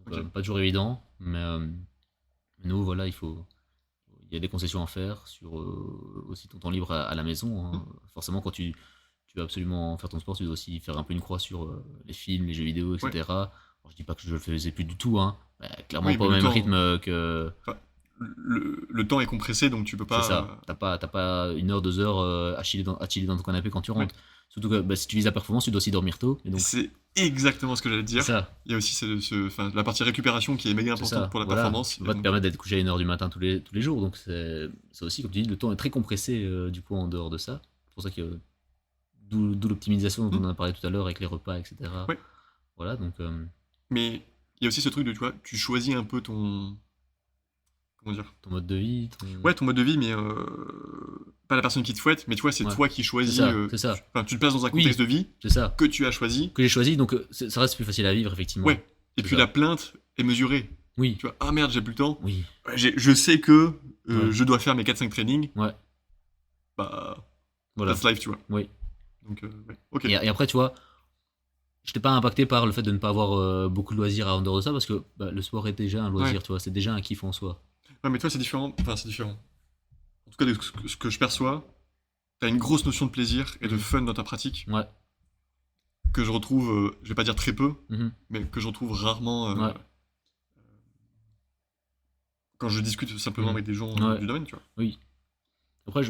Donc, Ok. pas toujours évident, mais nous voilà il y a des concessions à faire sur aussi ton temps libre à la maison. Hein. Forcément quand tu veux absolument faire ton sport, tu dois aussi faire un peu une croix sur les films, les jeux vidéo, etc. Alors, je dis pas que je le faisais plus du tout, hein. Clairement Oui, pas mais au le même temps- rythme que. Le temps est compressé, donc tu peux pas. C'est ça. T'as pas 1 heure, 2 heures à chiller dans ton canapé quand tu rentres. Surtout que si tu vises la performance, tu dois aussi dormir tôt. Et donc, C'est exactement ce que j'allais te dire. c'est ça. Il y a aussi la partie récupération qui est méga C'est importante ça. pour la Voilà. performance. Ça va te permettre d'être couché à 1h du matin tous les jours. Donc c'est aussi, comme tu dis, le temps est très compressé du coup en dehors de ça. C'est pour ça que d'où l'optimisation dont on a parlé tout à l'heure avec les repas, etc. Ouais. Voilà, donc Mais il y a aussi ce truc de, tu vois, tu choisis un peu ton. Comment dire ton mode de vie. Ouais, ton mode de vie, mais pas la personne qui te fouette, mais tu vois, c'est Ouais. toi qui C'est choisis. ça, c'est ça. Enfin, tu te places dans un Oui. contexte de vie C'est ça. que tu as choisi. Que j'ai choisi, donc ça reste plus facile à vivre, effectivement. Ouais. Et C'est puis ça. la plainte est mesurée. Oui, Tu vois, ah merde, j'ai plus le temps. oui, Ouais, je sais que Ouais. je dois faire mes 4-5 trainings. ouais, Bah, voilà. that's life, tu vois. Oui. Donc, ouais. Ok. Et après, tu vois, j'étais pas impacté par le fait de ne pas avoir beaucoup de loisirs en dehors de ça, parce que le sport est déjà un loisir, Ouais. tu vois, c'est déjà un kiff en soi. Ouais, mais toi, c'est différent. Enfin, c'est différent. En tout cas, de ce que je perçois, t'as une grosse notion de plaisir et de fun dans ta pratique Ouais. que je retrouve, je vais pas dire très peu, Mhm. mais que je retrouve rarement Ouais. quand je discute simplement Mhm. avec des gens Ouais. du domaine, tu vois. Oui. Après,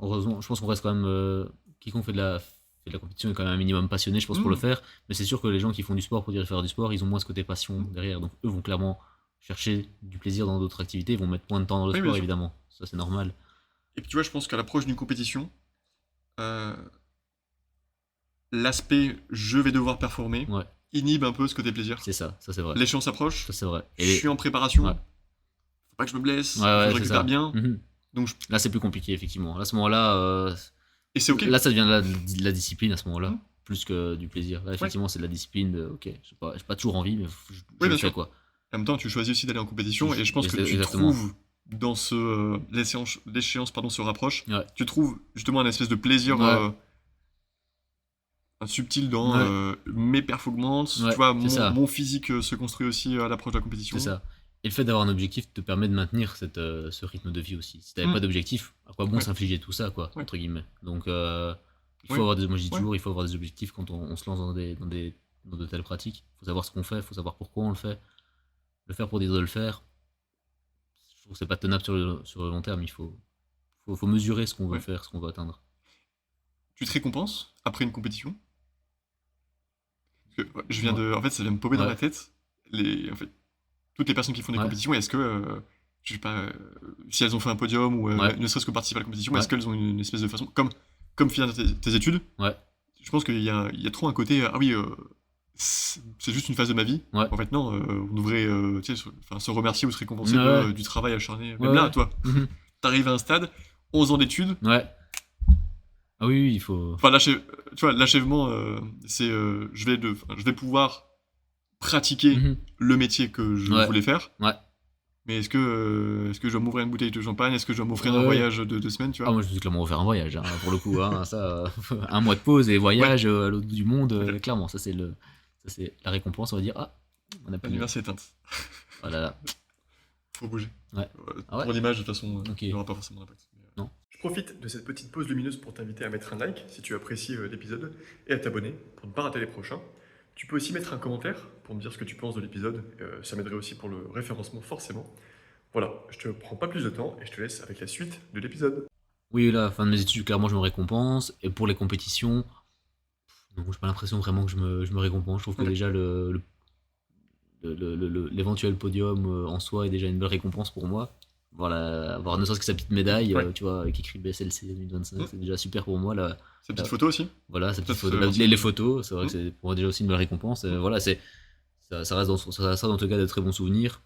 heureusement, je pense qu'on reste quand même. Quiconque fait de la fait de la compétition est quand même un minimum passionné, je pense, pour le faire. Mais c'est sûr que les gens qui font du sport pour dire faire du sport, ils ont moins ce côté passion derrière. Donc eux vont clairement chercher du plaisir dans d'autres activités, ils vont mettre moins de temps dans le Oui, bien sport, sûr. évidemment. Ça, c'est normal. Et puis tu vois, je pense qu'à l'approche d'une compétition, euh, l'aspect je vais devoir performer Ouais, inhibe un peu ce côté plaisir. ça c'est vrai. L'échéance approche, Ça c'est vrai. je suis en préparation, Ouais. faut pas que je me blesse, Ouais, faut que ouais, je c'est récupère ça. bien. Mhm. Donc Là, c'est plus compliqué, effectivement. À ce moment-là, Et c'est ok. là, ça devient de la discipline à ce moment-là, Mhm. plus que du plaisir. Là, effectivement, c'est de la discipline. Ok, j'ai pas toujours envie, mais je Oui, bien le fais sûr. quoi. En même temps, tu choisis aussi d'aller en compétition et je pense que tu Exactement. trouves dans l'échéance pardon se rapproche, Ouais. tu trouves justement un espèce de plaisir Ouais. subtil dans Ouais. mes performances. Ouais, Tu vois, c'est ça. mon physique se construit aussi à l'approche de la compétition. C'est ça. Et le fait d'avoir un objectif te permet de maintenir ce rythme de vie aussi. Si t'avais pas d'objectif, à quoi bon Ouais. s'infliger tout ça, quoi, Ouais. entre guillemets. Donc, il faut Ouais. avoir des, moi je dis Ouais. toujours, il faut avoir des objectifs quand on se lance dans de telles pratiques. Il faut savoir ce qu'on fait, il faut savoir pourquoi on le fait. Le faire pour dire de le faire, je trouve que c'est pas tenable sur le long terme. Faut mesurer ce qu'on veut Ouais. faire, ce qu'on veut atteindre. Tu te récompenses après une compétition? Parce que, je viens Ouais. de, en fait, ça vient me paumer dans Ouais. la tête. En fait, toutes les personnes qui font des Ouais. compétitions, est-ce que, je sais pas, si elles ont fait un podium ou Ouais. ne serait-ce que participer à la compétition, Ouais. est-ce qu'elles ont une espèce de façon, comme finir tes études, Ouais. je pense qu'il y a trop un côté, ah oui, c'est juste une phase de ma vie. Ouais. En fait, non, on devrait tu sais, se remercier ou se récompenser Ouais. du travail acharné. Ouais, Même là, ouais. toi, Mhm. t'arrives à un stade, 11 ans d'études, Ouais. Ah oui, oui, il faut. enfin, tu vois, l'achèvement, c'est je vais pouvoir pratiquer Mhm. le métier que je Ouais. voulais faire. Ouais. Mais est-ce que je dois m'ouvrir une bouteille de champagne? Est-ce que je dois m'offrir un Ouais. voyage de 2 semaines, tu Ah, vois? moi, je suis clairement refaire un voyage, hein, pour le coup. Hein, ça, un mois de pause et Ouais, voyage à l'autre bout du monde, ok. clairement. Ça, c'est la récompense. On va dire, ah, on a pu. L'univers s'est éteint. Oh là là. Faut bouger. Ouais. Ah ouais. Pour l'image, de toute façon, Ok. il n'y aura pas forcément d'impact. Non. Je profite de cette petite pause lumineuse pour t'inviter à mettre un like si tu apprécies l'épisode et à t'abonner pour ne pas rater les prochains. Tu peux aussi mettre un commentaire pour me dire ce que tu penses de l'épisode. Ça m'aiderait aussi pour le référencement, forcément. Voilà, je te prends pas plus de temps et je te laisse avec la suite de l'épisode. Oui, là, fin de mes études, clairement, je me récompense. Et pour les compétitions, donc, j'ai pas l'impression vraiment que je me récompense. Je trouve que Ok. déjà, l'éventuel podium en soi est déjà une belle récompense pour moi. Voilà, avoir ne serait-ce que sa petite médaille, Ouais. tu vois, avec écrit BSLC 2025, c'est déjà super pour moi. Là, Cette petite photo aussi. voilà, ces petites Peut-être, photos. aussi. Les photos, c'est vrai que c'est pour moi déjà aussi une belle récompense. Voilà, ça reste dans tout cas de très bons souvenirs.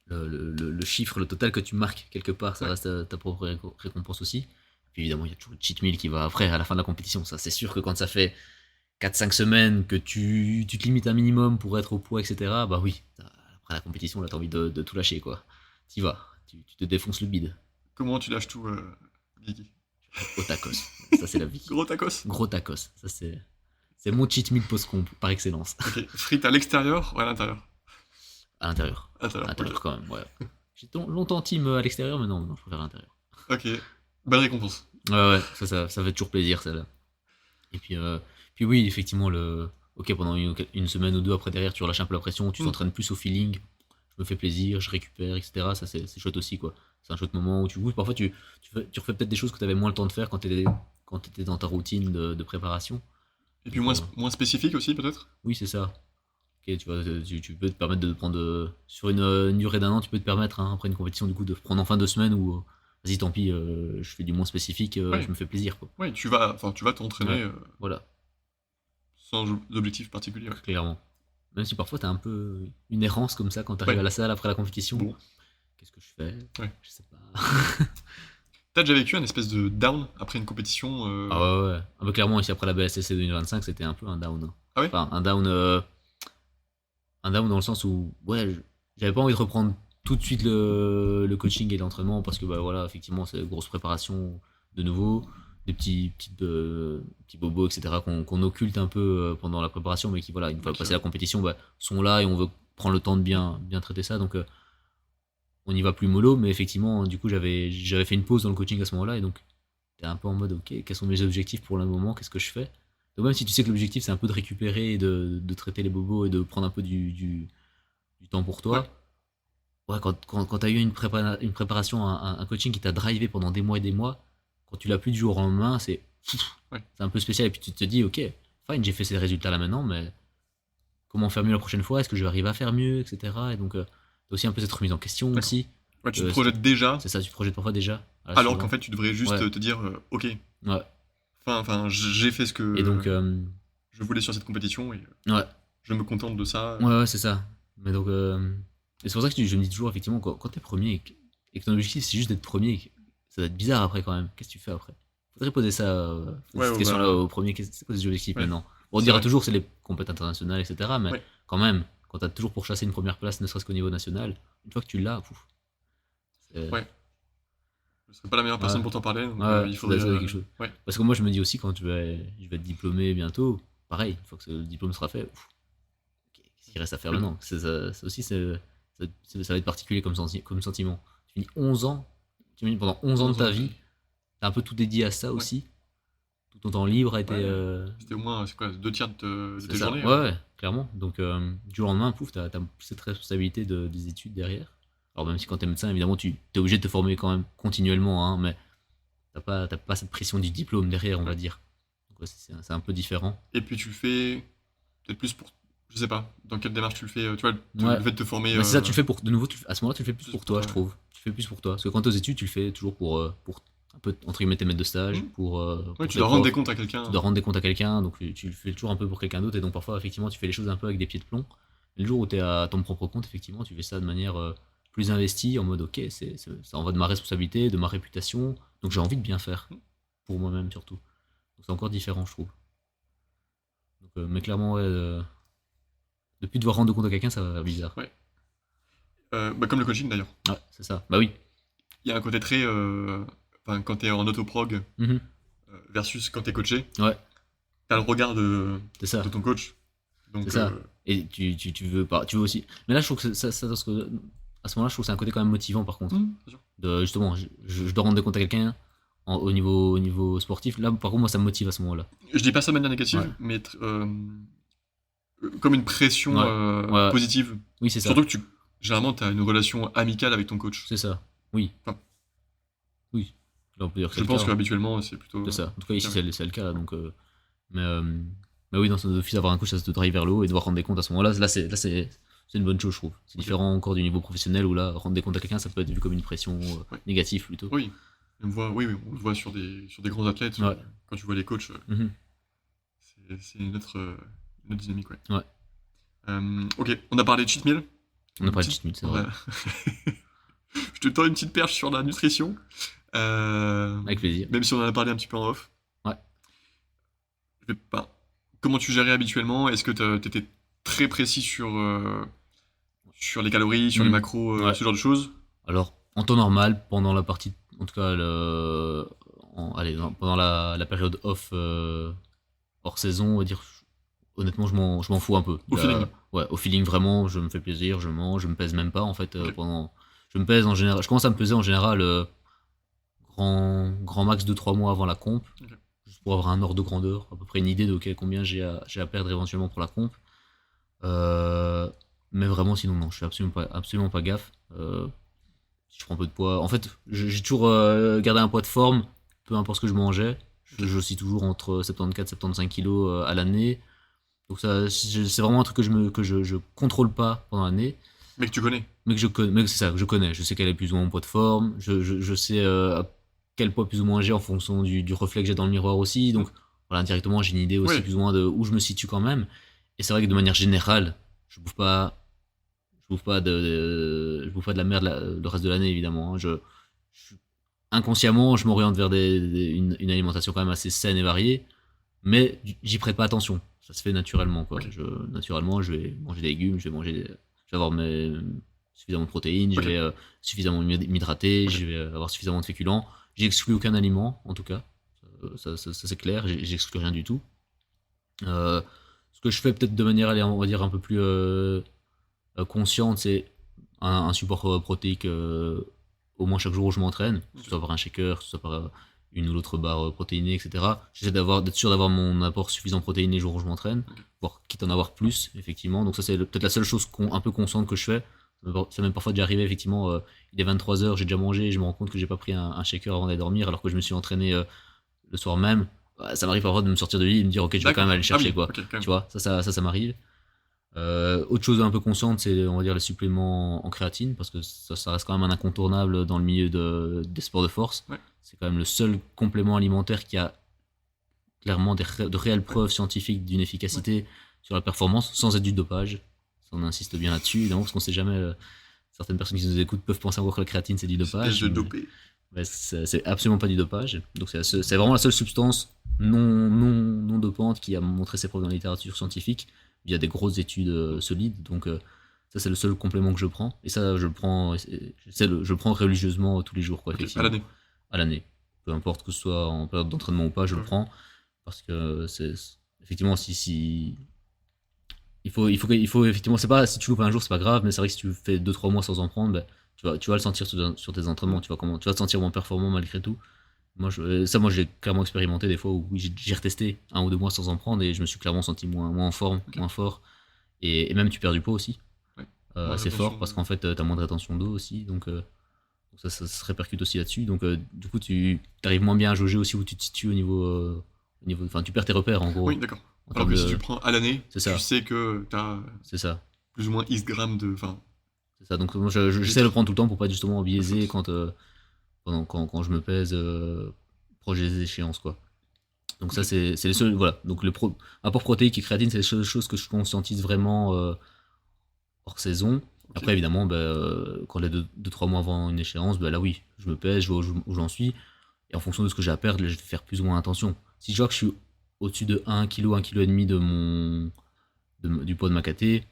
Le chiffre, le total que tu marques quelque part, ça Ouais. reste ta propre récompense aussi. Puis évidemment, il y a toujours le cheat meal qui va après, à la fin de la compétition. Ça, c'est sûr que quand ça fait 4-5 semaines que tu te limites un minimum pour être au poids, etc., bah oui, après la compétition, là, t'as envie de tout lâcher, quoi. T'y vas, tu te défonces le bide. Comment tu lâches tout, Guigui? Au tacos. Ça, c'est la vie. Gros tacos. Gros tacos. Ça, c'est mon cheat meal post-comp par excellence. Ok. Frites à l'extérieur ou à l'intérieur? À l'intérieur. À l'intérieur. À l'intérieur, Ok. quand même, ouais. J'étais longtemps team à l'extérieur, mais non, je préfère à l'intérieur. Ok. Belle récompense. Ouais, ça fait toujours plaisir, celle-là. Et puis oui, effectivement, ok, pendant une semaine ou deux après, derrière, tu relâches un peu la pression, tu t'entraînes plus au feeling, je me fais plaisir, je récupère, etc. Ça, c'est chouette aussi, quoi. C'est un chouette moment où tu goûtes. Parfois, tu refais peut-être des choses que tu avais moins le temps de faire quand tu étais dans ta routine de préparation. Et puis Donc, moins spécifique aussi, peut-être? oui, c'est ça. Ok, tu vois, tu peux te permettre de prendre. Sur une durée d'un an, tu peux te permettre, hein, après une compétition, du coup, de prendre enfin 2 semaines où. Vas-y, tant pis, je fais du moins spécifique, Ouais. je me fais plaisir, quoi. Oui, tu vas t'entraîner Ouais. Voilà, sans objectif particulier. Ouais. clairement. Même si parfois t'as un peu une errance comme ça quand t'arrives Ouais. à la salle après la compétition. Bon. Qu'est-ce que je fais? Ouais. Je sais pas. T'as déjà vécu un espèce de down après une compétition Ah ouais. Ah bah clairement, ici après la BSSC 2025, c'était un peu un down, hein. Ah ouais? Enfin, un down dans le sens où, ouais, j'avais pas envie de reprendre tout de suite le coaching et l'entraînement parce que, bah voilà, effectivement, c'est une grosse préparation de nouveau, des petits bobos, etc., qu'on occulte un peu pendant la préparation, mais qui, voilà, une fois Ok. passé la compétition, bah, sont là et on veut prendre le temps de bien traiter ça. Donc, on y va plus mollo, mais effectivement, du coup, j'avais fait une pause dans le coaching à ce moment-là et donc, t'es un peu en mode, ok, quels sont mes objectifs pour le moment, qu'est-ce que je fais? Donc, même si tu sais que l'objectif, c'est un peu de récupérer et de traiter les bobos et de prendre un peu du temps pour toi. Ouais, quand t'as eu une préparation, un coaching qui t'a drivé pendant des mois et des mois, quand tu l'as plus du jour au lendemain, c'est Ouais. c'est un peu spécial. Et puis tu te dis, ok, fine, j'ai fait ces résultats-là maintenant, mais comment faire mieux la prochaine fois? Est-ce que je vais arriver à faire mieux, etc. Et donc, t'as aussi un peu cette remise en question D'accord. aussi. Ouais, tu te Euh, projettes déjà, C'est ça, tu te projettes parfois déjà à la alors qu'en suivante. fait, tu devrais juste Ouais. te dire, ok, Ouais. j'ai fait ce Et donc, que je voulais sur cette compétition et ouais. je me contente de ça. Ouais, c'est ça. Mais donc, et c'est pour ça que je me dis toujours, effectivement, quand t'es premier et que ton objectif c'est juste d'être premier, ça va être bizarre après quand même. Qu'est-ce que tu fais après? Faudrait poser ça, Ouais, cette question-là au premier. C'est quoi tes objectifs ouais, maintenant? Bon, on c'est dira vrai. toujours c'est les compétitions internationales, etc. Mais Ouais. quand même, quand t'as toujours pourchassé une première place, ne serait-ce qu'au niveau national, une fois que tu l'as, pouf. Ouais. Je serais pas la meilleure Ouais. personne pour t'en parler, donc Ouais, il ça faudrait. doit être quelque chose. Ouais. Parce que moi, je me dis aussi, quand je vais être diplômé bientôt, pareil, une fois que le diplôme sera fait, qu'est-ce qu'il reste à faire Oui. maintenant? Ça aussi, ça va être particulier comme sentiment. Tu finis 11 ans, tu finis pendant 11 ans de ta vie, t'as un peu tout dédié à ça aussi. Tout ton temps libre a été. Ouais. C'était au moins, c'est quoi, 2 tiers de C'est tes ça. journées. Ouais, ouais, clairement. Donc, du jour au lendemain, pouf, t'as cette responsabilité des études derrière. Alors, même si quand t'es médecin, évidemment, tu es obligé de te former quand même continuellement, hein, mais t'as pas cette pression du diplôme derrière, on va dire. Donc, ouais, c'est un peu différent. Et puis tu le fais peut-être plus pour. Je sais pas, dans quelle démarche tu le fais, tu vois, Ouais. le fait de te former. Mais c'est ça, tu le fais pour. De nouveau, à ce moment-là, tu le fais plus Plus pour pour toi, toi, je ouais. trouve. Tu le fais plus pour toi. Parce que quand t'es aux études, tu le fais toujours pour un peu, entre guillemets, tes maîtres de stage, Mhm. pour Ouais, tu tes dois rendre des profs. comptes à quelqu'un. Tu dois rendre des comptes à quelqu'un, donc tu le fais toujours un peu pour quelqu'un d'autre, et donc parfois, effectivement, tu fais les choses un peu avec des pieds de plomb. Et le jour où tu es à ton propre compte, effectivement, tu fais ça de manière plus investie, en mode, ok, ça en va de ma responsabilité, de ma réputation, donc j'ai envie de bien faire, pour moi-même surtout. Donc c'est encore différent, je trouve. Donc, mais clairement, ouais, de plus devoir rendre compte à quelqu'un, ça va faire bizarre. Ouais. Comme le coaching d'ailleurs. Ouais, c'est ça. Bah oui. Il y a un côté très. Quand t'es en autoprog Mhm. versus quand t'es coaché, Ouais, t'as le regard c'est ça. de ton coach. Donc, C'est ça. Et tu veux pas, tu veux aussi. Mais là, je trouve que à ce moment-là, je trouve que c'est un côté quand même motivant, par contre. bien sûr. Justement, je dois rendre des comptes à quelqu'un au niveau sportif. Là, par contre, moi, ça me motive à ce moment-là. Je dis pas ça de manière négative, Ouais. mais comme une pression Ouais. Ouais. positive. Oui, c'est ça. Surtout que généralement, t'as une relation amicale avec ton coach. C'est ça. Oui. Enfin, Oui. Là, on peut dire que Je c'est le pense cas. qu'habituellement, c'est plutôt. C'est ça. En tout cas, ici, Ouais. c'est le cas. Donc, mais, euh, mais oui, dans son office, avoir un coach, ça se drive vers le haut et devoir rendre des comptes à ce moment-là, c'est une bonne chose, je trouve. C'est Ok. différent encore du niveau professionnel où là, rendre des comptes à quelqu'un, ça peut être vu comme une pression Ouais. négative plutôt. Oui. Oui, on le voit sur des grands athlètes. Ouais. Quand tu vois les coachs, Mhm. c'est une autre dynamique. Ouais. Ouais. Ok, on a parlé de cheat meal. On a parlé de cheat meal, c'est vrai. Ouais. Je te tends une petite perche sur la nutrition. Avec plaisir. Même si on en a parlé un petit peu en off. Ouais. Je vais pas. Comment tu gérais habituellement? Est-ce que t'étais très précis sur les calories, sur les macros, Ouais. ce genre de choses? Alors, en temps normal, pendant la partie, en tout cas, pendant la période off, hors saison, on va dire, honnêtement, je m'en fous un peu. Au feeling. Ouais, au feeling, vraiment, je me fais plaisir, je mange, je me pèse même pas, en fait, Ok. je me pèse en général, je commence à me peser en général, grand max de 3 mois avant la comp, Ok. juste pour avoir un ordre de grandeur, à peu près une idée de combien j'ai à perdre éventuellement pour la comp. Mais vraiment, sinon, non, je fais absolument pas gaffe. Si je prends un peu de poids. En fait, j'ai toujours gardé un poids de forme, peu importe ce que je mangeais. Je suis toujours entre 74 et 75 kilos à l'année. Donc ça, c'est vraiment un truc que je contrôle pas pendant l'année, Mais que tu connais. mais que c'est ça, que je connais. Je sais quel est plus ou moins mon poids de forme. Je sais à quel poids plus ou moins j'ai en fonction du reflet que j'ai dans le miroir aussi. Donc voilà, indirectement, j'ai une idée aussi Ouais. plus ou moins de où je me situe quand même. Et c'est vrai que de manière générale, je bouffe pas je bouffe pas de la merde le reste de l'année évidemment, hein. Inconsciemment, je m'oriente vers une alimentation quand même assez saine et variée, mais j'y prête pas attention. Ça se fait naturellement, quoi. Ok. Naturellement, je vais manger des légumes, je vais avoir suffisamment de protéines, je Ok. vais suffisamment m'hydrater, Ok. je vais avoir suffisamment de féculents. J'exclus aucun aliment, en tout cas. Ça, c'est clair, j'exclus rien du tout. Ce que je fais peut-être de manière, allez, on va dire, un peu plus consciente, c'est un support protéique au moins chaque jour où je m'entraîne, que ce soit par un shaker, que ce soit par une ou l'autre barre protéinée, etc. J'essaie d'être sûr d'avoir mon apport suffisant de protéines les jours où je m'entraîne, voire quitte à en avoir plus, effectivement. Donc ça, c'est peut-être la seule chose un peu consciente que je fais. Ça m'est parfois déjà arrivé, effectivement, il est 23h, j'ai déjà mangé, et je me rends compte que j'ai pas pris un shaker avant d'aller dormir, alors que je me suis entraîné le soir même. Ça m'arrive parfois de me sortir de lit et de me dire ok, je vais D'accord. quand même aller Ah oui, chercher quoi. ok, quand même. Tu vois, ça m'arrive. Autre chose un peu consciente, c'est on va dire les suppléments en créatine, parce que ça reste quand même un incontournable dans le milieu des sports de force. Ouais. C'est quand même le seul complément alimentaire qui a clairement de réelles preuves scientifiques d'une efficacité sur la performance, sans être du dopage. Ça, on insiste bien là-dessus, évidemment, parce qu'on sait jamais. Certaines personnes qui nous écoutent peuvent penser encore que la créatine c'est du dopage. Espèce de dopé. Mais c'est absolument pas du dopage. Donc c'est vraiment la seule substance non dopante qui a montré ses preuves dans la littérature scientifique via des grosses études solides. Donc ça c'est le seul complément que je prends. Et ça je le prends, je le prends religieusement tous les jours quoi. Ok, à Effectivement. l'année. À l'année. Peu importe que ce soit en période d'entraînement ou pas, je le prends parce que c'est effectivement si il faut effectivement, c'est pas si tu loupes un jour c'est pas grave, mais c'est vrai que si tu fais 2-3 mois sans en prendre, ben, tu vas le sentir sur tes entraînements, tu vas te sentir moins performant malgré tout. Moi j'ai clairement expérimenté des fois où j'ai retesté 1 ou 2 mois sans en prendre et je me suis clairement senti moins en forme, moins fort, et même tu perds du poids aussi. Ouais. C'est fort parce qu'en fait t'as moins de rétention d'eau aussi, donc ça se répercute aussi là-dessus, donc du coup tu arrives moins bien à jauger aussi où tu te situes au niveau, enfin tu perds tes repères en gros. Oui, d'accord. En Alors termes que de- si tu prends à l'année, C'est ça. tu sais que t'as C'est ça. plus ou moins X grammes de. Enfin, C'est ça, donc moi j'essaie de le prendre tout le temps pour pas être justement biaisé quand je me pèse proche des échéances quoi. Donc ça c'est les seuls, voilà. Donc apport protéique et créatine c'est les seules choses que je conscientise vraiment hors saison. ok. Après évidemment quand les 2-3 mois avant une échéance, là oui, je me pèse, je vois où j'en suis. Et en fonction de ce que j'ai à perdre, je vais faire plus ou moins attention. Si je vois que je suis au-dessus de 1 kg, 1,5 kg du poids de ma caté,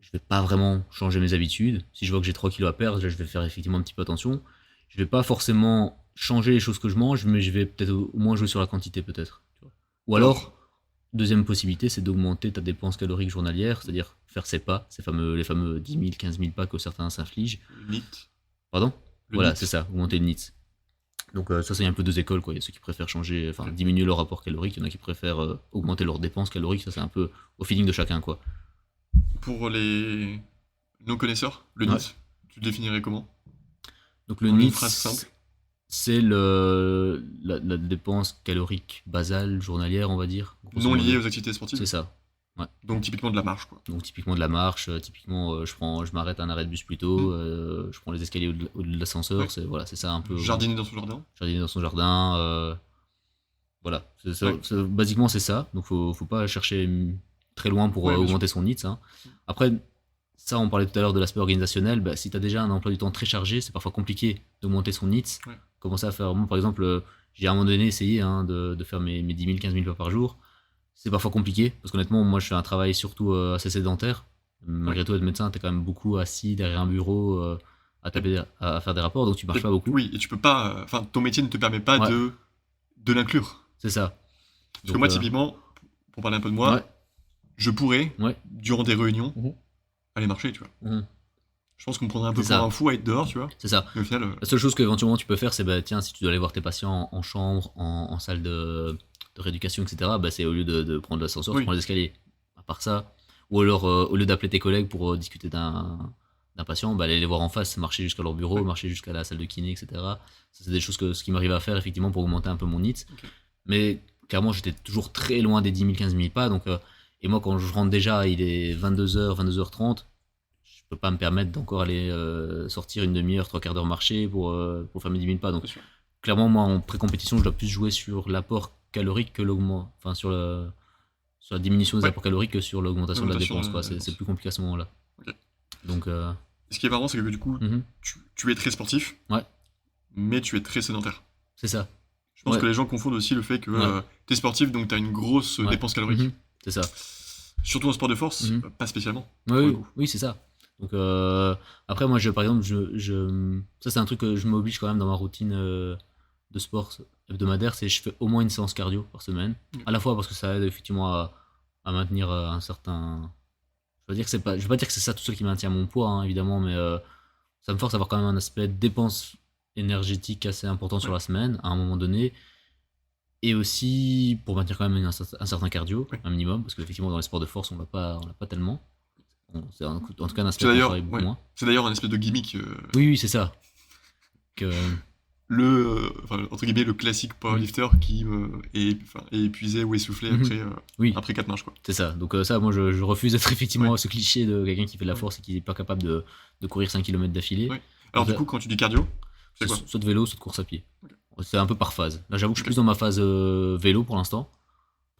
je vais pas vraiment changer mes habitudes. Si je vois que j'ai 3 kilos à perdre, là, je vais faire effectivement un petit peu attention. Je vais pas forcément changer les choses que je mange, mais je vais peut-être au moins jouer sur la quantité peut-être. Tu vois. Ou alors, deuxième possibilité, c'est d'augmenter ta dépense calorique journalière, c'est-à-dire faire ses pas, les fameux 10 000, 15 000 pas que certains s'infligent. Le NIT. Pardon. Le Voilà, NIT. c'est ça, augmenter le NEAT. Donc ça, c'est un peu deux écoles, quoi. Il y a ceux qui préfèrent diminuer leur rapport calorique, il y en a qui préfèrent augmenter leurs dépenses caloriques, ça c'est un peu au feeling de chacun, quoi. Pour les non-connaisseurs, le Ouais. NIT, tu le définirais comment? Donc le En une NEAT, phrase simple. c'est la dépense calorique basale journalière, on va dire. grosso Non modo. lié aux activités sportives. C'est ça. Donc typiquement de la marche, quoi. Donc typiquement de la marche, typiquement je m'arrête à un arrêt de bus plus tôt, je prends les escaliers au de l'ascenseur, Ouais. c'est ça un peu. Jardiner dans son jardin. Jardiner dans son jardin, voilà. Ouais. Basiquement c'est ça, donc faut pas chercher très loin pour Ouais, bien augmenter son NEAT. Hein. Après, ça on parlait tout à l'heure de l'aspect organisationnel, si tu as déjà un emploi du temps très chargé, c'est parfois compliqué d'augmenter son NEAT. Ouais. Commencer à faire, moi par exemple, j'ai à un moment donné essayé de faire mes 10 000, 15 000 pas par jour. C'est parfois compliqué, parce qu'honnêtement, moi je fais un travail surtout assez sédentaire. Malgré tout, être médecin, t'es quand même beaucoup assis derrière un bureau à taper, à faire des rapports, donc tu marches pas beaucoup. Oui, et tu peux pas. Enfin, ton métier ne te permet pas Ouais. de l'inclure. C'est ça. Parce que moi, typiquement, pour parler un peu de moi, ouais. je pourrais, Ouais. durant des réunions, Mhm. aller marcher, tu vois. Mhm. Je pense qu'on me prendrait un peu C'est pour ça. un fou à être dehors, tu vois. C'est ça. Mais au final, La seule chose qu'éventuellement tu peux faire, c'est tiens, si tu dois aller voir tes patients en chambre, en salle de rééducation, etc., c'est au lieu de prendre l'ascenseur, Oui. tu prends les escaliers. À part ça. Ou alors, au lieu d'appeler tes collègues pour discuter d'un patient, aller les voir en face, marcher jusqu'à leur bureau, Ouais. marcher jusqu'à la salle de kiné, etc. Ça, c'est des choses ce qui m'arrive à faire effectivement pour augmenter un peu mon NEAT. Ok. Mais clairement, j'étais toujours très loin des 10 000, 15 000 pas. Donc, et moi, quand je rentre déjà, il est 22h, 22h30. Je peux pas me permettre d'encore aller sortir une demi-heure, 3 quarts d'heure marcher pour faire mes 10 000 pas. Donc, c'est sûr. clairement, moi, en pré-compétition, je dois plus jouer sur l'apport calorique que l'augment. Enfin, sur la diminution des Ouais. apports caloriques que sur l'augmentation de la L'augmentation dépense. de Quoi. la C'est dépense. plus compliqué à ce moment-là. Ok. Donc, Et ce qui est marrant, c'est que du coup, mhm, tu es très sportif, Ouais. mais tu es très sédentaire. c'est ça. Je pense Ouais. que les gens confondent aussi le fait que Ouais. tu es sportif, donc tu as une grosse Ouais. dépense calorique. Mhm, c'est ça. Surtout en sport de force, Mhm. pas spécialement. Oui, le oui, coup. oui, c'est ça. Donc après, moi, par exemple, ça c'est un truc que je m'oblige quand même dans ma routine de sport hebdomadaire, c'est je fais au moins une séance cardio par semaine. Ok. À la fois parce que ça aide effectivement à maintenir un certain. Je vais pas dire que c'est ça tout seul qui maintient mon poids, hein, évidemment, mais ça me force à avoir quand même un aspect de dépense énergétique assez important sur Ouais. la semaine, à un moment donné. Et aussi pour maintenir quand même un certain cardio, Ouais. un minimum, parce qu'effectivement dans les sports de force on l'a pas tellement. C'est en tout cas un aspect C'est qu'on d'ailleurs travaille beaucoup ouais. moins. C'est d'ailleurs un espèce de gimmick. Oui, c'est ça. Que, entre guillemets, le classique powerlifter qui est épuisé ou essoufflé Oui, après 4 marches, quoi. c'est ça. Donc ça, moi, je refuse d'être effectivement ce cliché de quelqu'un qui fait de la force et qui n'est pas capable de courir 5 km d'affilée. Ouais. Alors, du coup, quand tu dis cardio, c'est quoi? Soit de vélo, soit de course à pied. Ok. C'est un peu par phase. Là, j'avoue que je suis Ok. plus dans ma phase vélo pour l'instant.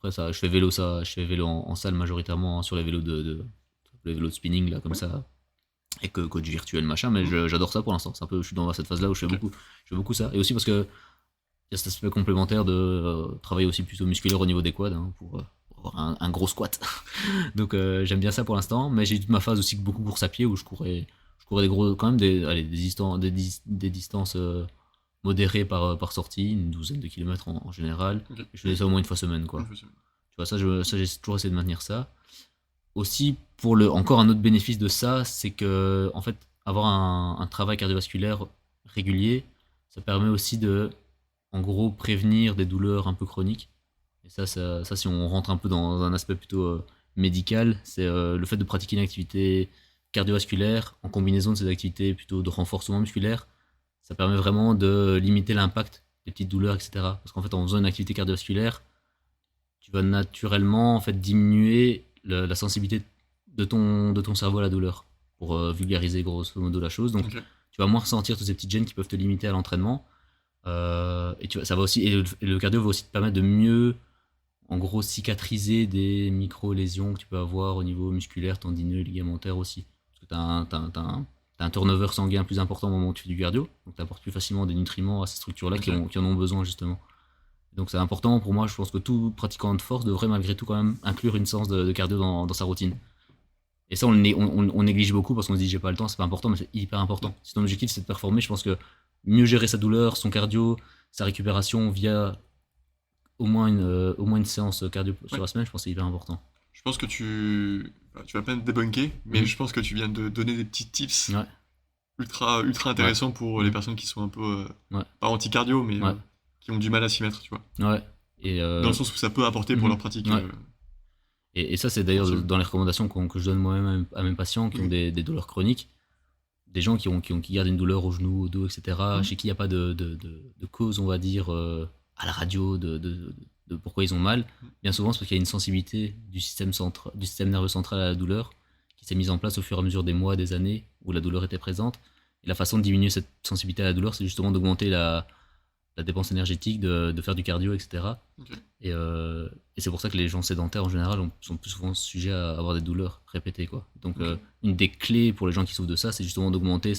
Après, je fais vélo en salle majoritairement, hein, sur les vélos de spinning, là, comme Ouais. ça. Et que du virtuel, machin. Mais j'adore ça pour l'instant. C'est un peu, je suis dans cette phase-là où je fais beaucoup ça. Et aussi parce que il y a cet aspect complémentaire de travailler aussi plutôt musculaire au niveau des quads, hein, pour avoir un gros squat. Donc j'aime bien ça pour l'instant, mais j'ai eu toute ma phase aussi beaucoup course à pied où je courais quand même des distances modérées par sortie, une douzaine de kilomètres en général. Ok. Je faisais ça au moins une fois semaine, quoi. Une fois semaine. Tu vois, ça j'ai toujours essayé de maintenir ça. Aussi, encore un autre bénéfice de ça, c'est que en fait, avoir un travail cardiovasculaire régulier, ça permet aussi de, en gros, prévenir des douleurs un peu chroniques. Et ça, si on rentre un peu dans un aspect plutôt médical, c'est le fait de pratiquer une activité cardiovasculaire en combinaison de ces activités plutôt de renforcement musculaire. Ça permet vraiment de limiter l'impact des petites douleurs, etc. Parce qu'en fait, en faisant une activité cardiovasculaire, tu vas naturellement en fait diminuer la sensibilité de ton cerveau à la douleur, pour vulgariser grosso modo la chose. Donc, Ok. tu vas moins ressentir tous ces petites gênes qui peuvent te limiter à l'entraînement. Ça va aussi, et le cardio va aussi te permettre de mieux, en gros, cicatriser des micro-lésions que tu peux avoir au niveau musculaire, tendineux, ligamentaire aussi. Parce que t'as un turnover sanguin plus important au moment où tu fais du cardio, donc tu apportes plus facilement des nutriments à ces structures-là qui en ont besoin, justement. Donc c'est important pour moi, je pense que tout pratiquant de force devrait malgré tout quand même inclure une séance de cardio dans sa routine. Et ça, on néglige beaucoup parce qu'on se dit j'ai pas le temps, c'est pas important, mais c'est hyper important. Si ton objectif c'est de performer, je pense que mieux gérer sa douleur, son cardio, sa récupération via au moins une séance cardio sur Ouais. la semaine, je pense que c'est hyper important. Je pense que tu vas pas me débunker, mais Mhm. je pense que tu viens de donner des petits tips Ouais, ultra intéressants pour les Mhm. personnes qui sont un peu, ouais, pas anti-cardio, mais ouais, qui ont du mal à s'y mettre, tu vois. ouais. Et, Dans le sens où ça peut apporter pour mhm. leur pratique. Ouais. Et ça, c'est d'ailleurs Forcément. dans les recommandations que je donne moi-même à mes patients qui ont Mhm. des douleurs chroniques, des gens qui gardent une douleur au genou, au dos, etc., Mhm. chez qui il n'y a pas de cause, on va dire, à la radio de pourquoi ils ont mal. Bien souvent, c'est parce qu'il y a une sensibilité du système nerveux central à la douleur qui s'est mise en place au fur et à mesure des mois, des années où la douleur était présente. Et la façon de diminuer cette sensibilité à la douleur, c'est justement d'augmenter la dépense énergétique, de faire du cardio, etc. Ok. Et c'est pour ça que les gens sédentaires en général sont plus souvent sujets à avoir des douleurs répétées, quoi. Donc Ok. une des clés pour les gens qui souffrent de ça, c'est justement d'augmenter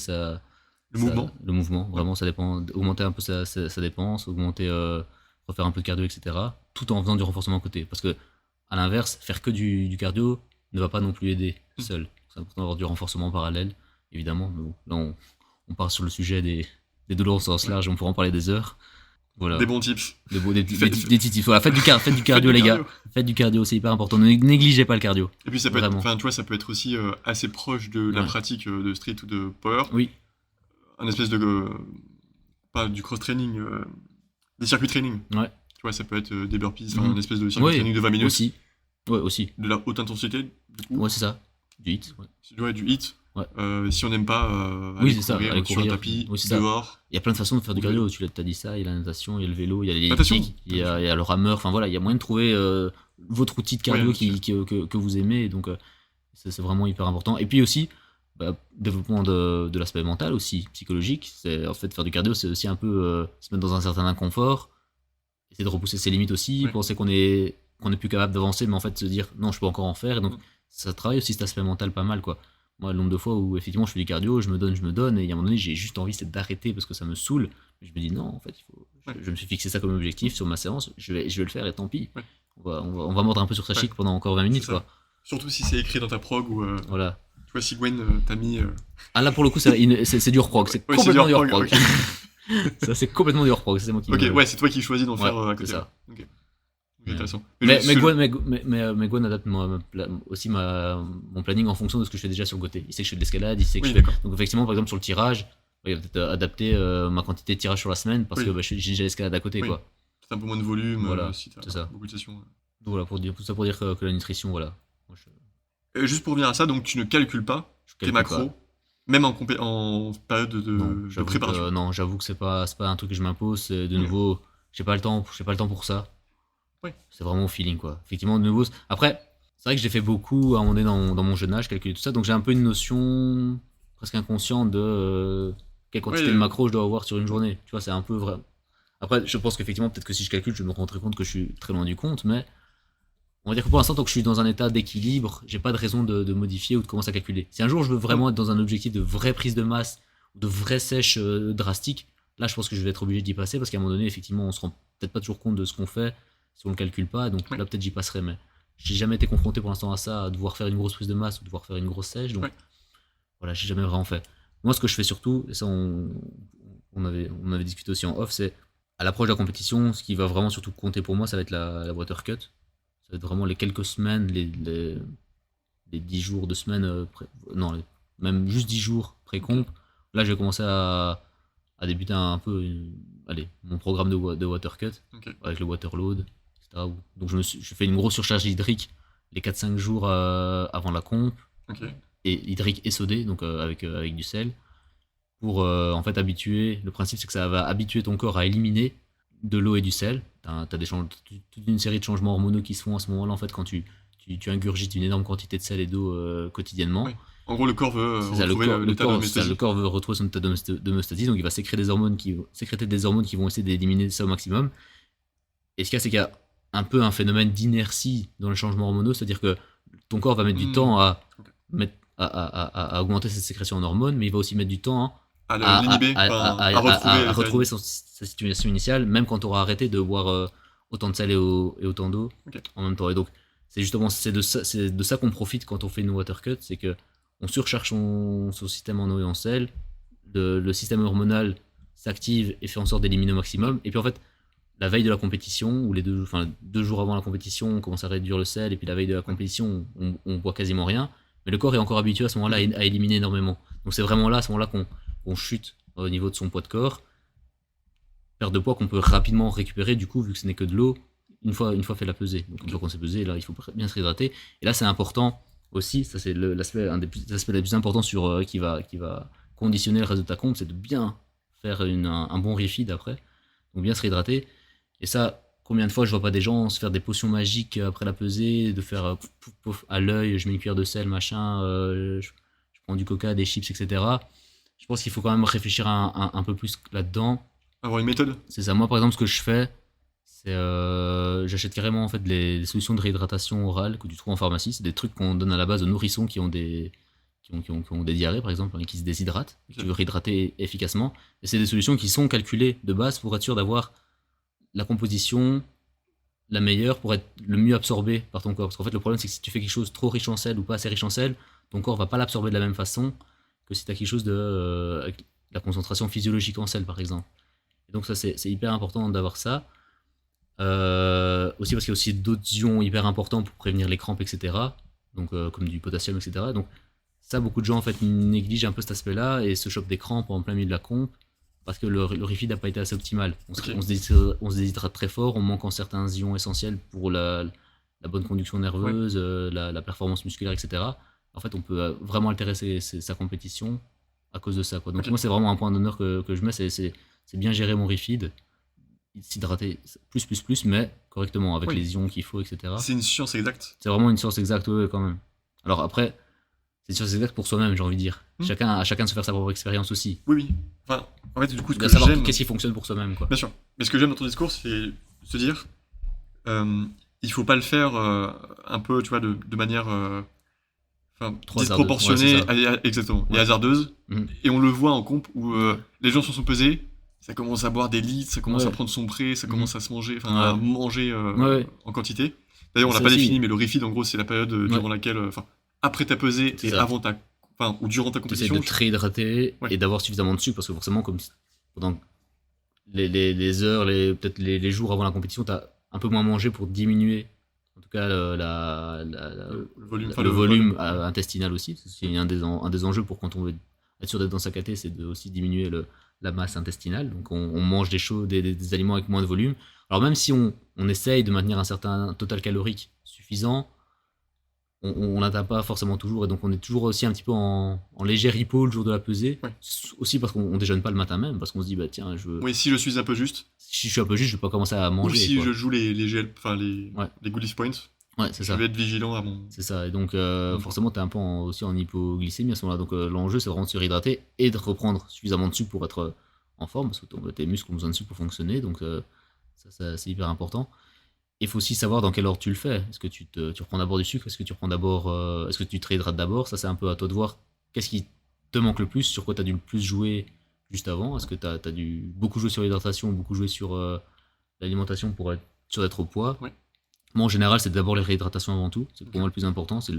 le mouvement. Vraiment, ça dépend, augmenter un peu sa dépense, refaire un peu de cardio, etc. Tout en faisant du renforcement à côté. Parce que à l'inverse, faire que du cardio ne va pas non plus aider seul. C'est important d'avoir du renforcement en parallèle, évidemment. Mais bon, là, on part sur le sujet des douleurs au sens large, on pourra en parler des heures. Voilà. Des bons tips. Des Faites- petits tips. Voilà, faites du cardio, Faites du les gars. cardio. Faites du cardio, c'est hyper important. Ne négligez pas le cardio. Et puis ça peut être, Vraiment. enfin, tu vois, ça peut être aussi assez proche de la Ouais. pratique de street ou de power. Oui, Un espèce de, pas du cross-training, des circuits training. ouais. Tu vois, ça peut être des burpees, enfin, Mhm. un espèce de circuit Ouais, training de 20 minutes. aussi. Ouais, aussi. De la haute intensité, du coup. Ouais, c'est ça. Du hit. Ouais. Ouais, du hit. Ouais. Si on n'aime pas Oui, aller c'est ça, courir aller sur courir. un tapis, Oui, c'est ça. dehors. Il y a plein de façons de faire du Ou cardio. Tu as dit ça, il y a la natation, il y a le vélo, il y a Natation. l'elliptique, il y a le rameur. Enfin voilà, il y a moyen de trouver votre outil de cardio Ouais, que vous aimez. Et donc, c'est vraiment hyper important. Et puis aussi, développement de l'aspect mental aussi, psychologique. C'est, en fait, faire du cardio, c'est aussi un peu se mettre dans un certain inconfort, essayer de repousser ses limites aussi, Ouais. penser qu'on est plus capable d'avancer, mais en fait se dire non, je peux encore en faire. Et donc, ça travaille aussi cet aspect mental pas mal, quoi. Moi, le nombre de fois où effectivement je fais du cardio, je me donne, et à un moment donné, j'ai juste envie d'arrêter parce que ça me saoule. Je me dis non, en fait, je me suis fixé ça comme objectif sur ma séance, je vais le faire et tant pis. Ouais. On va mordre un peu sur sa chic pendant encore 20 minutes, C'est ça. quoi. Surtout si c'est écrit dans ta prog ou. Voilà. Tu vois, si Gwen t'a mis. Ah là, pour le coup, c'est du hors-prog, c'est Ouais, complètement c'est du du hors-prog, hors-prog. Ça, c'est complètement du hors-prog, c'est moi qui. Ok, ouais, c'est toi qui choisis d'en Ouais, faire à c'est côté. ça. Ok. Ok, Ouais. intéressant. Mais je- Gwen adapte aussi mon planning en fonction de ce que je fais déjà sur le côté. Il sait que je fais de l'escalade, il sait que Oui, je fais. d'accord. Donc effectivement, par exemple sur le tirage, il va peut-être adapter ma quantité de tirage sur la semaine parce Oui. que j'ai déjà l'escalade à côté, Oui. quoi. Peut-être un peu moins de volume Voilà, si t'as c'est ça. beaucoup de sessions. Donc voilà, tout ça pour dire que la nutrition, voilà. Moi, Juste pour revenir à ça, donc tu ne calcules pas je tes calcule macros pas. Même en période Non, de j'avoue préparation. j'avoue que c'est pas un truc que je m'impose. C'est de nouveau, j'ai pas le temps pour ça. Ouais. C'est vraiment au feeling, quoi. Effectivement, de nouveau. Après, c'est vrai que je l'ai fait beaucoup à un moment donné dans mon jeune âge, calculer tout ça. Donc j'ai un peu une notion presque inconsciente de quelle Ouais, quantité de macros je dois avoir sur une journée. Tu vois, c'est un peu vrai. Après, je pense qu'effectivement, peut-être que si je calcule, je me rendrai compte que je suis très loin du compte, mais on va dire que pour l'instant, tant que je suis dans un état d'équilibre, j'ai pas de raison de modifier ou de commencer à calculer. Si un jour je veux vraiment être dans un objectif de vraie prise de masse, de vraie sèche drastique, là je pense que je vais être obligé d'y passer parce qu'à un moment donné, effectivement, on se rend peut-être pas toujours compte de ce qu'on fait si on le calcule pas, donc Ouais. là peut-être j'y passerai, mais j'ai jamais été confronté pour l'instant à ça, à devoir faire une grosse prise de masse ou devoir faire une grosse sèche, donc Ouais. voilà, j'ai jamais vraiment fait. Moi, ce que je fais surtout, et ça on avait discuté aussi en off, c'est à l'approche de la compétition, ce qui va vraiment surtout compter pour moi, ça va être la water cut. Ça va être vraiment les quelques semaines, les 10 jours de semaine, non, même juste 10 jours pré-comp. Là, je vais commencer à débuter un peu allez, mon programme de water cut Ok. avec le water load, etc. Donc, je fais une grosse surcharge hydrique les 4-5 jours avant la comp, Ok. et hydrique et sodé, donc avec du sel, pour en fait habituer. Le principe, c'est que ça va habituer ton corps à éliminer de l'eau et du sel. T'as toute une série de changements hormonaux qui se font à ce moment-là, en fait, quand tu ingurgites une énorme quantité de sel et d'eau quotidiennement. Ouais. En gros, le corps veut C'est ça, retrouver l'état le d'homéostasie. corps veut retrouver son état d'homéostasie, donc il va sécréter des hormones qui vont essayer d'éliminer ça au maximum. Et ce qu'il y a, c'est qu'il y a un peu un phénomène d'inertie dans les changements hormonaux, c'est-à-dire que ton corps va mettre du temps Ok. à augmenter cette sécrétion en hormones, mais il va aussi mettre du temps À l'inhiber, enfin, à retrouver à l'état retrouver initial. sa situation initiale, même quand tu auras arrêté de boire autant de sel et autant d'eau Ok. en même temps. Et donc, c'est de ça qu'on profite quand on fait une water cut, c'est que on surcharge son système en eau et en sel, le système hormonal s'active et fait en sorte d'éliminer au maximum. Et puis en fait, la veille de la compétition, ou enfin, 2 jours avant la compétition, on commence à réduire le sel, et puis la veille de la compétition, on boit quasiment rien. Mais le corps est encore habitué à ce moment-là à éliminer énormément. Donc c'est vraiment là, à ce moment-là, qu'on chute au niveau de son poids de corps. Perte de poids qu'on peut rapidement récupérer, du coup, vu que ce n'est que de l'eau, une fois fait la pesée. Donc une fois qu'on s'est pesé, là, il faut bien se réhydrater. Et là, c'est important aussi, ça c'est un des aspects les plus importants qui va conditionner le reste de ta comp, c'est de bien faire un bon refeed après. Donc bien se réhydrater. Et ça, combien de fois je vois pas des gens se faire des potions magiques après la pesée, de faire pouf, pouf, pouf, à l'œil, je mets une cuillère de sel, machin, je prends du coca, des chips, etc. Je pense qu'il faut quand même réfléchir un peu plus là-dedans. Avoir une méthode. C'est ça. Moi, par exemple, ce que je fais, c'est j'achète carrément en fait des solutions de réhydratation orale que tu trouves en pharmacie. C'est des trucs qu'on donne à la base aux nourrissons qui ont des diarrhées, par exemple, et qui se déshydratent, et que tu veux réhydrater efficacement. Et c'est des solutions qui sont calculées de base pour être sûr d'avoir la composition la meilleure pour être le mieux absorbé par ton corps. Parce qu'en fait, le problème, c'est que si tu fais quelque chose trop riche en sel ou pas assez riche en sel, ton corps va pas l'absorber de la même façon que si tu as quelque chose avec la concentration physiologique en sel, par exemple. Et donc, ça, c'est hyper important d'avoir ça. Aussi parce qu'il y a aussi d'autres ions hyper importants pour prévenir les crampes, etc. Donc, comme du potassium, etc. Donc, ça, beaucoup de gens en fait négligent un peu cet aspect-là et se chopent des crampes en plein milieu de la comp parce que le refeed n'a pas été assez optimal. Ok. On se déshydrate très fort, on manque en certains ions essentiels pour la bonne conduction nerveuse, la performance musculaire, etc. En fait, on peut vraiment altérer sa compétition à cause de ça, quoi. Donc, Ok. moi, c'est vraiment un point d'honneur que je mets, c'est bien gérer mon refeed, s'hydrater plus, mais correctement, avec Oui. les ions qu'il faut, etc. C'est une science exacte. C'est vraiment une science exacte, ouais, quand même. Alors après, c'est une science exacte pour soi-même, j'ai envie de dire. À chacun de se faire sa propre expérience aussi. Oui, oui. Enfin, en fait, du coup, ce Il doit que savoir j'aime. qu'est-ce qui fonctionne pour soi-même, quoi. Bien sûr. Mais ce que j'aime dans ton discours, c'est se dire, il faut pas le faire un peu, tu vois, de manière Trop hasardeux. disproportionnée, Ouais, exactement, et Ouais. hasardeuse. Mhm. Et on le voit en comp où les gens se sont pesés, ça commence à boire des litres, ça commence Ouais. à prendre son pré, ça Mhm. commence à se manger, Ouais. à manger Ouais. en quantité. D'ailleurs, on l'a Ça pas aussi. défini, mais le refeed, en gros, c'est la période durant laquelle, après ta pesée C'est et ça. avant ou durant ta Tu essaies compétition. de te réhydrater Ouais. et d'avoir suffisamment de sucre parce que forcément, comme pendant les heures, peut-être les jours avant la compétition, tu as un peu moins mangé pour diminuer en tout cas Le volume, le volume intestinal aussi. C'est un des enjeux pour quand on veut être sûr d'être dans sa caté, c'est de aussi diminuer la masse intestinale. Donc on mange des choses, des aliments avec moins de volume. Alors même si on essaye de maintenir un certain total calorique suffisant, on n'atteint pas forcément toujours, et donc on est toujours aussi un petit peu en léger repos le jour de la pesée. Ouais. Aussi parce qu'on déjeune pas le matin même, parce qu'on se dit, bah tiens, Oui, si je suis un peu juste, si je suis un peu juste, je vais pas commencer à ou manger. si quoi. je joue les GL, enfin Ouais. les goodies points, Ouais, c'est je ça. vais être vigilant à mon. C'est ça, et donc Bon. forcément, tu es un peu aussi en hypoglycémie à ce moment-là. Donc l'enjeu, c'est vraiment de se réhydrater et de reprendre suffisamment de sucre pour être en forme, parce que tes muscles ont besoin de sucre pour fonctionner, donc ça, c'est hyper important. Il faut aussi savoir dans quel ordre tu le fais. Est-ce que tu reprends d'abord du sucre? Est-ce que tu reprends d'abord, est-ce que tu te réhydrates d'abord? Ça, c'est un peu à toi de voir. Qu'est-ce qui te manque le plus? Sur quoi tu as dû le plus jouer juste avant? Est-ce que tu as dû beaucoup jouer sur l'hydratation, beaucoup jouer sur l'alimentation pour être sûr d'être au poids? Ouais. Moi, en général, c'est d'abord les réhydratations avant tout. C'est pour Ok. moi le plus important. Tu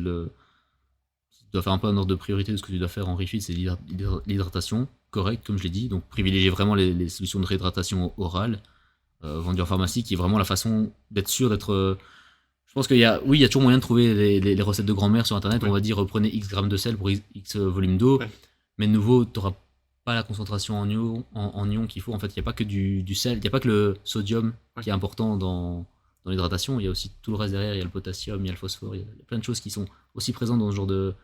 dois faire un peu un ordre de priorité de ce que tu dois faire en refeed, c'est l'hydratation correcte, comme je l'ai dit. Donc, privilégier vraiment les solutions de réhydratation orale vendues en pharmacie, qui est vraiment la façon d'être sûr d'être. Je pense qu'il y a, oui, il y a toujours moyen de trouver les recettes de grand-mère sur internet. Ouais. On va dire prenez X grammes de sel pour X volume d'eau, Ouais. mais de nouveau, tu n'auras pas la concentration en ion qu'il faut. En fait, il n'y a pas que du sel, il n'y a pas que le sodium Ouais. qui est important dans l'hydratation. Il y a aussi tout le reste derrière. Il y a le potassium, il y a le phosphore, il y a plein de choses qui sont aussi présentes dans ce genre de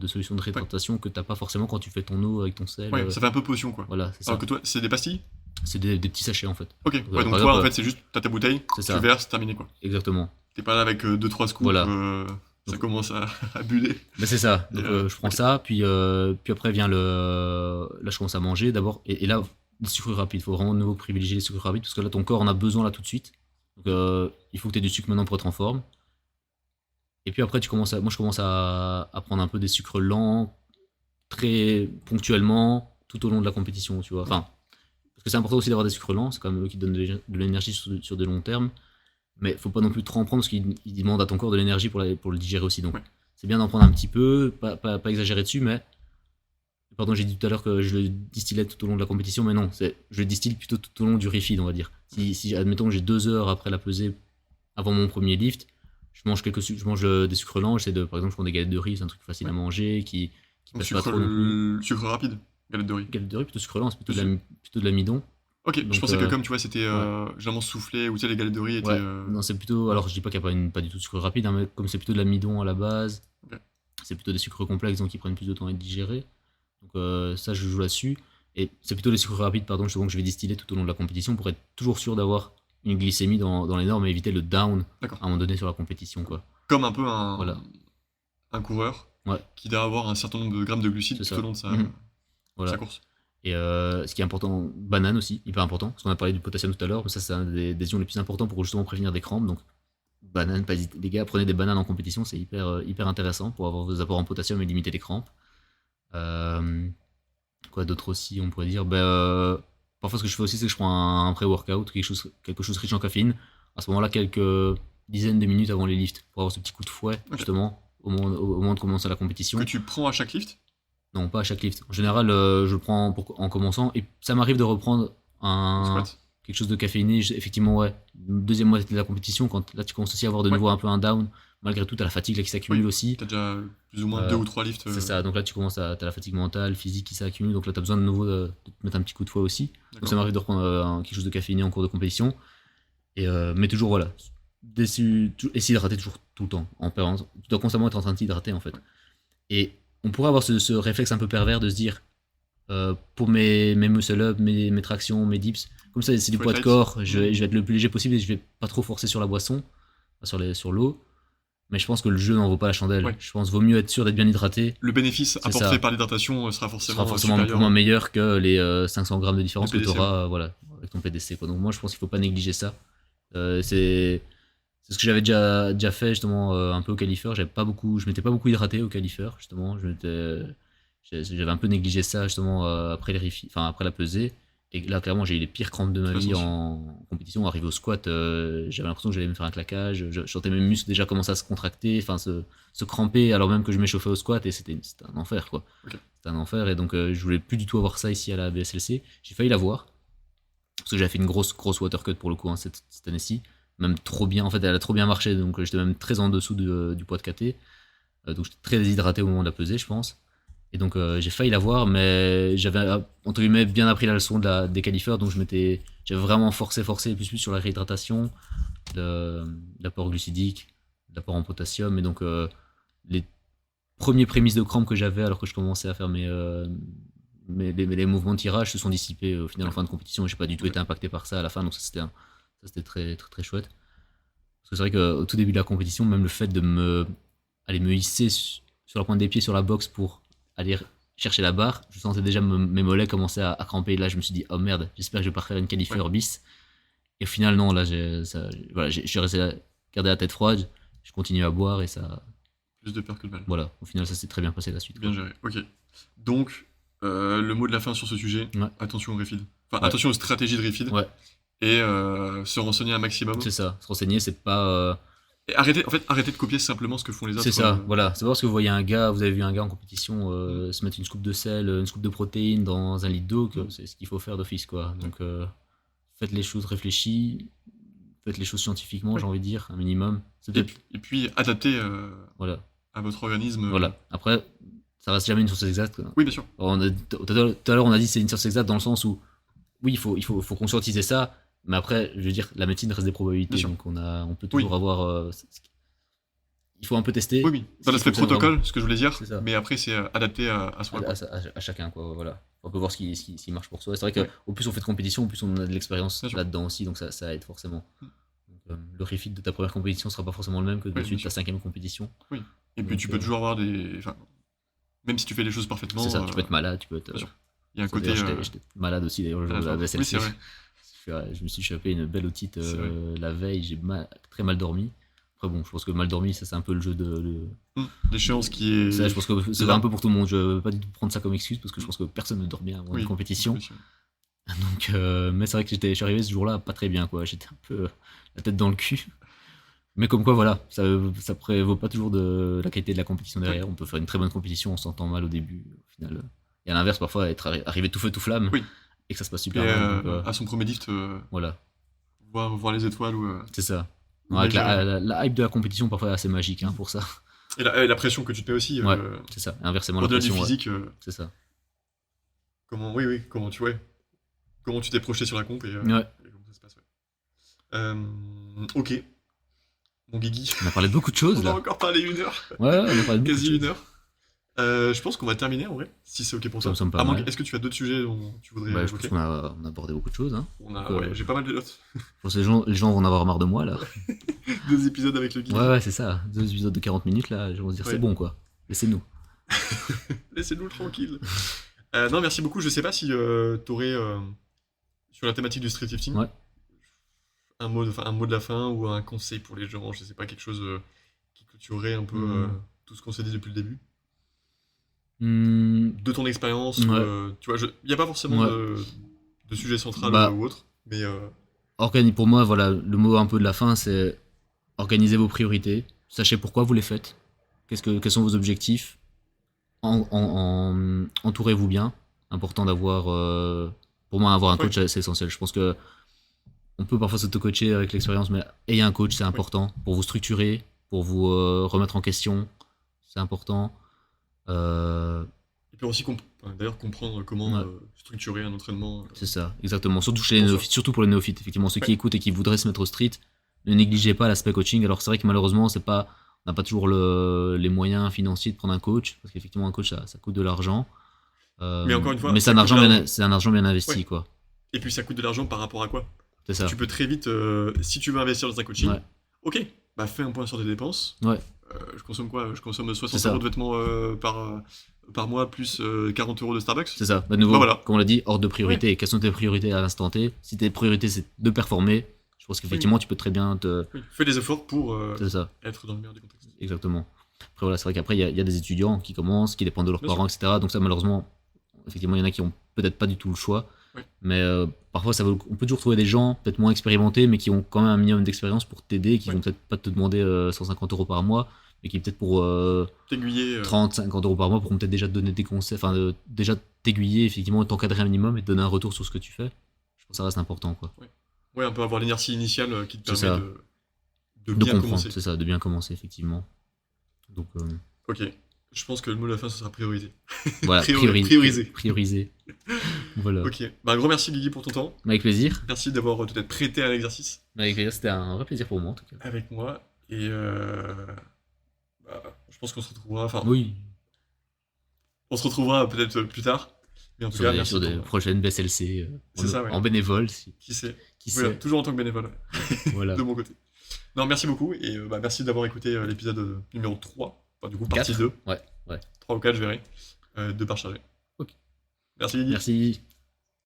solutions de réhydratation que tu n'as pas forcément quand tu fais ton eau avec ton sel. Ouais, ça fait un peu potion quoi. Voilà, c'est ça. Alors que toi, c'est des pastilles? C'est des petits sachets en fait. Ok, Donc, ouais, donc par toi exemple, en fait c'est juste, t'as ta bouteille, c'est tu ça. verses, terminé quoi. Exactement. T'es pas là avec 2-3 scoops, Voilà. ça Donc- commence à buller. Mais c'est ça. Donc Et, je prends ok. ça, puis après vient le. Là, je commence à manger d'abord. Et là, les sucres rapides. Il faut vraiment de nouveau privilégier les sucres rapides parce que là, ton corps en a besoin là tout de suite. Donc il faut que tu aies du sucre maintenant pour être en forme. Et puis après, moi, je commence à prendre un peu des sucres lents, très ponctuellement, tout au long de la compétition, tu vois. Enfin, parce que c'est important aussi d'avoir des sucres lents, c'est quand même eux qui te donnent de l'énergie sur de long terme. Mais faut pas non plus trop en prendre parce qu'ils demandent à ton corps de l'énergie pour le digérer aussi. Donc Ouais. c'est bien d'en prendre un petit peu, pas exagérer dessus, mais. Pardon, j'ai dit tout à l'heure que je le distillais tout au long de la compétition, mais non, je le distille plutôt tout au long du refeed, on va dire. Si admettons, j'ai 2 heures après la pesée, avant mon premier lift, je mange des sucres lents, j'essaie de, par exemple, je prends des galettes de riz, c'est un truc facile à Ouais. manger, qui Donc pèse pas trop non plus. sucre rapide, galette de riz. Galette de riz, plutôt sucre lent, c'est plutôt, Dessus. plutôt de l'amidon. Ok, je Donc, pensais que comme tu vois c'était ouais. généralement soufflé, ou tu sais les galettes de riz étaient. Ouais, non, c'est plutôt. Alors, je dis pas qu'il n'y a pas du tout de sucre rapide, hein, mais comme c'est plutôt de l'amidon à la base, Ok. c'est plutôt des sucres complexes, donc ils prennent plus de temps à être digérés. Donc, ça, je joue là-dessus. Et c'est plutôt les sucres rapides, pardon, justement, que je vais distiller tout au long de la compétition pour être toujours sûr d'avoir une glycémie dans les normes et éviter le down D'accord. à un moment donné sur la compétition, quoi. Comme un peu Voilà. un coureur Ouais. qui doit avoir un certain nombre de grammes de glucides C'est tout ça. au long de Voilà. sa course. Et ce qui est important, banane aussi, hyper important, parce qu'on a parlé du potassium tout à l'heure, mais ça, c'est un des ions les plus importants pour justement prévenir des crampes. Donc, banane, pas hésiter. Les gars, prenez des bananes en compétition, c'est hyper intéressant pour avoir vos apports en potassium et limiter les crampes. Quoi d'autre aussi, on pourrait dire parfois, ce que je fais aussi, c'est que je prends un pré-workout, quelque chose riche en caféine. À ce moment-là, quelques dizaines de minutes avant les lifts, pour avoir ce petit coup de fouet, Ok. justement, au moment de commencer la compétition. Que tu prends à chaque lift? Non, pas à chaque lift. En général, je le prends en commençant, et ça m'arrive de reprendre Squat. quelque chose de caféiné. Effectivement, ouais. Deuxième moitié de la compétition, quand là tu commences aussi à avoir de Ouais. nouveau un peu un down, malgré tout, t'as la fatigue là qui s'accumule Oui. aussi. T'as déjà plus ou moins Euh, 2 ou 3 lifts. C'est ça, donc là tu commences t'as la fatigue mentale, physique qui s'accumule, donc là t'as besoin de nouveau de te mettre un petit coup de fouet aussi. Donc D'accord. ça m'arrive de reprendre quelque chose de caféiné en cours de compétition. Mais toujours, voilà, essayer d'hydrater toujours tout le temps, en permanence. Tu dois constamment être en train de t'hydrater en fait. Et on pourrait avoir ce réflexe un peu pervers de se dire, pour mes muscle-up, mes tractions, mes dips, comme ça c'est du Faut poids être de light. corps, je vais être le plus léger possible et je vais pas trop forcer sur la boisson, sur l'eau. Mais je pense que le jeu n'en vaut pas la chandelle. Ouais. Je pense qu'il vaut mieux être sûr d'être bien hydraté. Le bénéfice C'est apporté ça. par l'hydratation sera Ce forcément, sera forcément supérieur. pour moi meilleur que les 500 grammes de différence Le que tu PDC, auras voilà, avec ton PDC. Quoi. Donc moi je pense qu'il faut pas négliger ça. C'est ce que j'avais déjà fait justement un peu au qualifieur. Je m'étais pas beaucoup hydraté au qualifieur justement. J'avais un peu négligé ça justement après après la pesée. Et là clairement j'ai eu les pires crampes de ma Très vie sensible. en compétition. Arrivé au squat, j'avais l'impression que j'allais me faire un claquage. Je sentais mes muscles déjà commencer à se contracter, enfin se cramper alors même que je m'échauffais au squat et c'était un enfer quoi. Ok. C'était un enfer et donc je voulais plus du tout avoir ça ici à la BSLC. J'ai failli l'avoir parce que j'avais fait une grosse water cut pour le coup hein, cette année-ci, même trop bien. En fait, elle a trop bien marché donc j'étais même très en dessous du poids de KT. Donc j'étais très déshydraté au moment de la pesée, je pense. Et donc j'ai failli l'avoir, mais j'avais entre guillemets bien appris la leçon des qualifeurs, donc j'avais vraiment forcé plus sur la réhydratation, l'apport glucidique, l'apport en potassium. Et donc, les premiers prémices de crampes que j'avais alors que je commençais à faire les mouvements de tirage se sont dissipés au final en fin de compétition. J'ai pas du tout été impacté par ça à la fin, donc ça c'était très, très, très chouette. Parce que c'est vrai qu'au tout début de la compétition, même le fait de aller me hisser sur la pointe des pieds sur la boxe pour aller chercher la barre, je sentais déjà mes mollets commencer à cramper. Là, je me suis dit, oh merde, j'espère que je vais pas refaire une qualifieure bis. Et au final, non, là, je suis resté garder la tête froide, je continue à boire et ça. Plus de peur que de mal. Voilà, au final, ça s'est très bien passé la suite. Bien géré, ok. Donc, le mot de la fin sur ce sujet, Ouais. attention au refeed. Enfin, Ouais. attention aux stratégies de refeed. Ouais. Et se renseigner un maximum. C'est ça, se renseigner, c'est pas. Et arrêtez de copier simplement ce que font les autres. C'est ça, voilà. C'est pas parce que vous voyez vous avez vu un gars en compétition se mettre une scoop de sel, une scoop de protéines dans un litre d'eau que c'est ce qu'il faut faire d'office, quoi. Donc, faites les choses réfléchies, faites les choses scientifiquement, j'ai envie de dire, un minimum. C'est peut-être. Et puis, adaptez Voilà. à votre organisme. Voilà. Après, ça reste jamais une science exacte, quoi. Oui, bien sûr. Tout à l'heure, on a dit que c'est une science exacte dans le sens où, oui, il faut conscientiser ça, mais après, je veux dire, la médecine reste des probabilités, donc on peut toujours avoir. Il faut un peu tester. Oui. Dans l'aspect protocole, ce que je voulais dire, C'est ça. mais après, c'est adapté à soi. À chacun, quoi, voilà. On peut voir ce qui marche pour soi. C'est vrai qu'au plus on fait de compétition, au plus on a de l'expérience là-dedans aussi, donc ça aide forcément. Donc, le refit de ta première compétition sera pas forcément le même que de ta 5e compétition. Oui. Et puis tu peux toujours avoir des. Enfin, même si tu fais les choses parfaitement. C'est ça, tu peux être malade, tu peux être. Il y a un côté. J'étais malade aussi d'ailleurs le jour de la vaisselle. Oui, c'est vrai. Je me suis chopé une belle otite la veille, j'ai très mal dormi. Après bon, je pense que mal dormi, ça c'est un peu le jeu de... L'échéance qui est... Ça, je pense que c'est un peu pour tout le monde, je veux pas du tout prendre ça comme excuse parce que je pense que personne ne dort bien avant une compétition. Donc, mais c'est vrai que je suis arrivé ce jour-là pas très bien, quoi. J'étais un peu la tête dans le cul. Mais comme quoi, voilà, ça prévaut pas toujours de la qualité de la compétition derrière. On peut faire une très bonne compétition, on s'entend mal au début. Au final, et à l'inverse, parfois, arriver tout feu, tout flamme, et que ça se passe super bien. Donc, à son premier dift, voilà. voir les étoiles. C'est ça. Avec la hype de la compétition, parfois, est assez magique pour ça. Et la pression que tu te mets aussi. C'est ça. Et inversement, la pression. Au-delà du physique. C'est ça. Comment tu t'es projeté sur la comp et comment ça se passe. Ok. Mon Guigui. On a parlé de beaucoup de choses. On a encore parlé 1 heure. Ouais, on a parlé de quasi 1 heure. Je pense qu'on va terminer en vrai, si c'est ok pour toi. Est-ce que tu as d'autres sujets dont tu voudrais évoquer ? Je pense qu'on a abordé beaucoup de choses. J'ai pas mal de notes. Je pense que les gens vont en avoir marre de moi là. 2 épisodes avec le Guigui. Ouais, c'est ça. 2 épisodes de 40 minutes là, ils vont se dire c'est bon quoi. Laissez-nous. Laissez-nous tranquille. Non, merci beaucoup. Je sais pas si t'aurais sur la thématique du street lifting un mot de la fin ou un conseil pour les gens. Je sais pas, quelque chose qui clôturerait un peu tout ce qu'on s'est dit depuis le début. De ton expérience, tu vois, il n'y a pas forcément de sujet central ou autre, mais... Pour moi, voilà, le mot un peu de la fin, c'est organisez vos priorités, sachez pourquoi vous les faites, quels sont vos objectifs, entourez-vous bien, important d'avoir, pour moi, avoir un coach, c'est essentiel. Je pense que on peut parfois s'auto-coacher avec l'expérience, mais ayez un coach, c'est important, pour vous structurer, pour vous remettre en question, c'est important. Et puis aussi comprendre comment structurer un entraînement. C'est ça, exactement. Surtout chez les néophytes, surtout pour les néophytes. Effectivement, ceux qui écoutent et qui voudraient se mettre au street, ne négligez pas l'aspect coaching. Alors c'est vrai que malheureusement, on n'a pas toujours les moyens financiers de prendre un coach, parce qu'effectivement un coach ça coûte de l'argent. Mais encore une fois, c'est un argent bien investi, quoi. Et puis ça coûte de l'argent par rapport à quoi ? C'est ça. Tu peux très vite, si tu veux investir dans un coaching, ok, bah fais un point sur tes dépenses. Je consomme quoi ? Je consomme 60 € de vêtements par mois plus 40 € de Starbucks. C'est ça. De nouveau, comme on l'a dit, ordre de priorité. Et quelles sont tes priorités à l'instant T ? Si tes priorités c'est de performer, je pense qu'effectivement tu peux très bien te... Fais des efforts pour être dans le meilleur des contextes. Exactement. Après voilà, c'est vrai qu'après il y a des étudiants qui commencent, qui dépendent de leurs parents, etc. Donc ça malheureusement, effectivement il y en a qui ont peut-être pas du tout le choix. Mais parfois on peut toujours trouver des gens peut-être moins expérimentés mais qui ont quand même un minimum d'expérience pour t'aider, qui vont peut-être pas te demander 150 € par mois, mais qui peut-être pour 30-50 € par mois pourront peut-être déjà te donner des conseils, déjà t'aiguiller, effectivement t'encadrer un minimum et te donner un retour sur ce que tu fais. Je pense que ça reste important, quoi. Ouais, un peu avoir l'inertie initiale qui te permet de bien comprendre, commencer. C'est ça, de bien commencer, effectivement. Donc ok, je pense que le mot de la fin ce sera priorité. Voilà, prioriser. Voilà. Ok, un gros merci Guigui pour ton temps. Avec plaisir. Merci d'avoir peut-être prêté à l'exercice. Avec plaisir, c'était un vrai plaisir pour moi en tout cas. Avec moi. Et je pense qu'on se retrouvera. Enfin, Oui, on se retrouvera peut-être plus tard. Mais en tout sur cas, des, merci sur des pour. prochaines BSLC C'est ça, ouais. en bénévole, Qui sait. qui Voilà, sait. toujours en tant que bénévole, Voilà. de mon côté. Non, merci beaucoup. Et merci d'avoir écouté l'épisode numéro 3. Enfin, du coup, partie 2. Ouais, ouais. 3 ou 4, je verrai. De Bar Chargé. Ok. Merci, Lydie. Merci.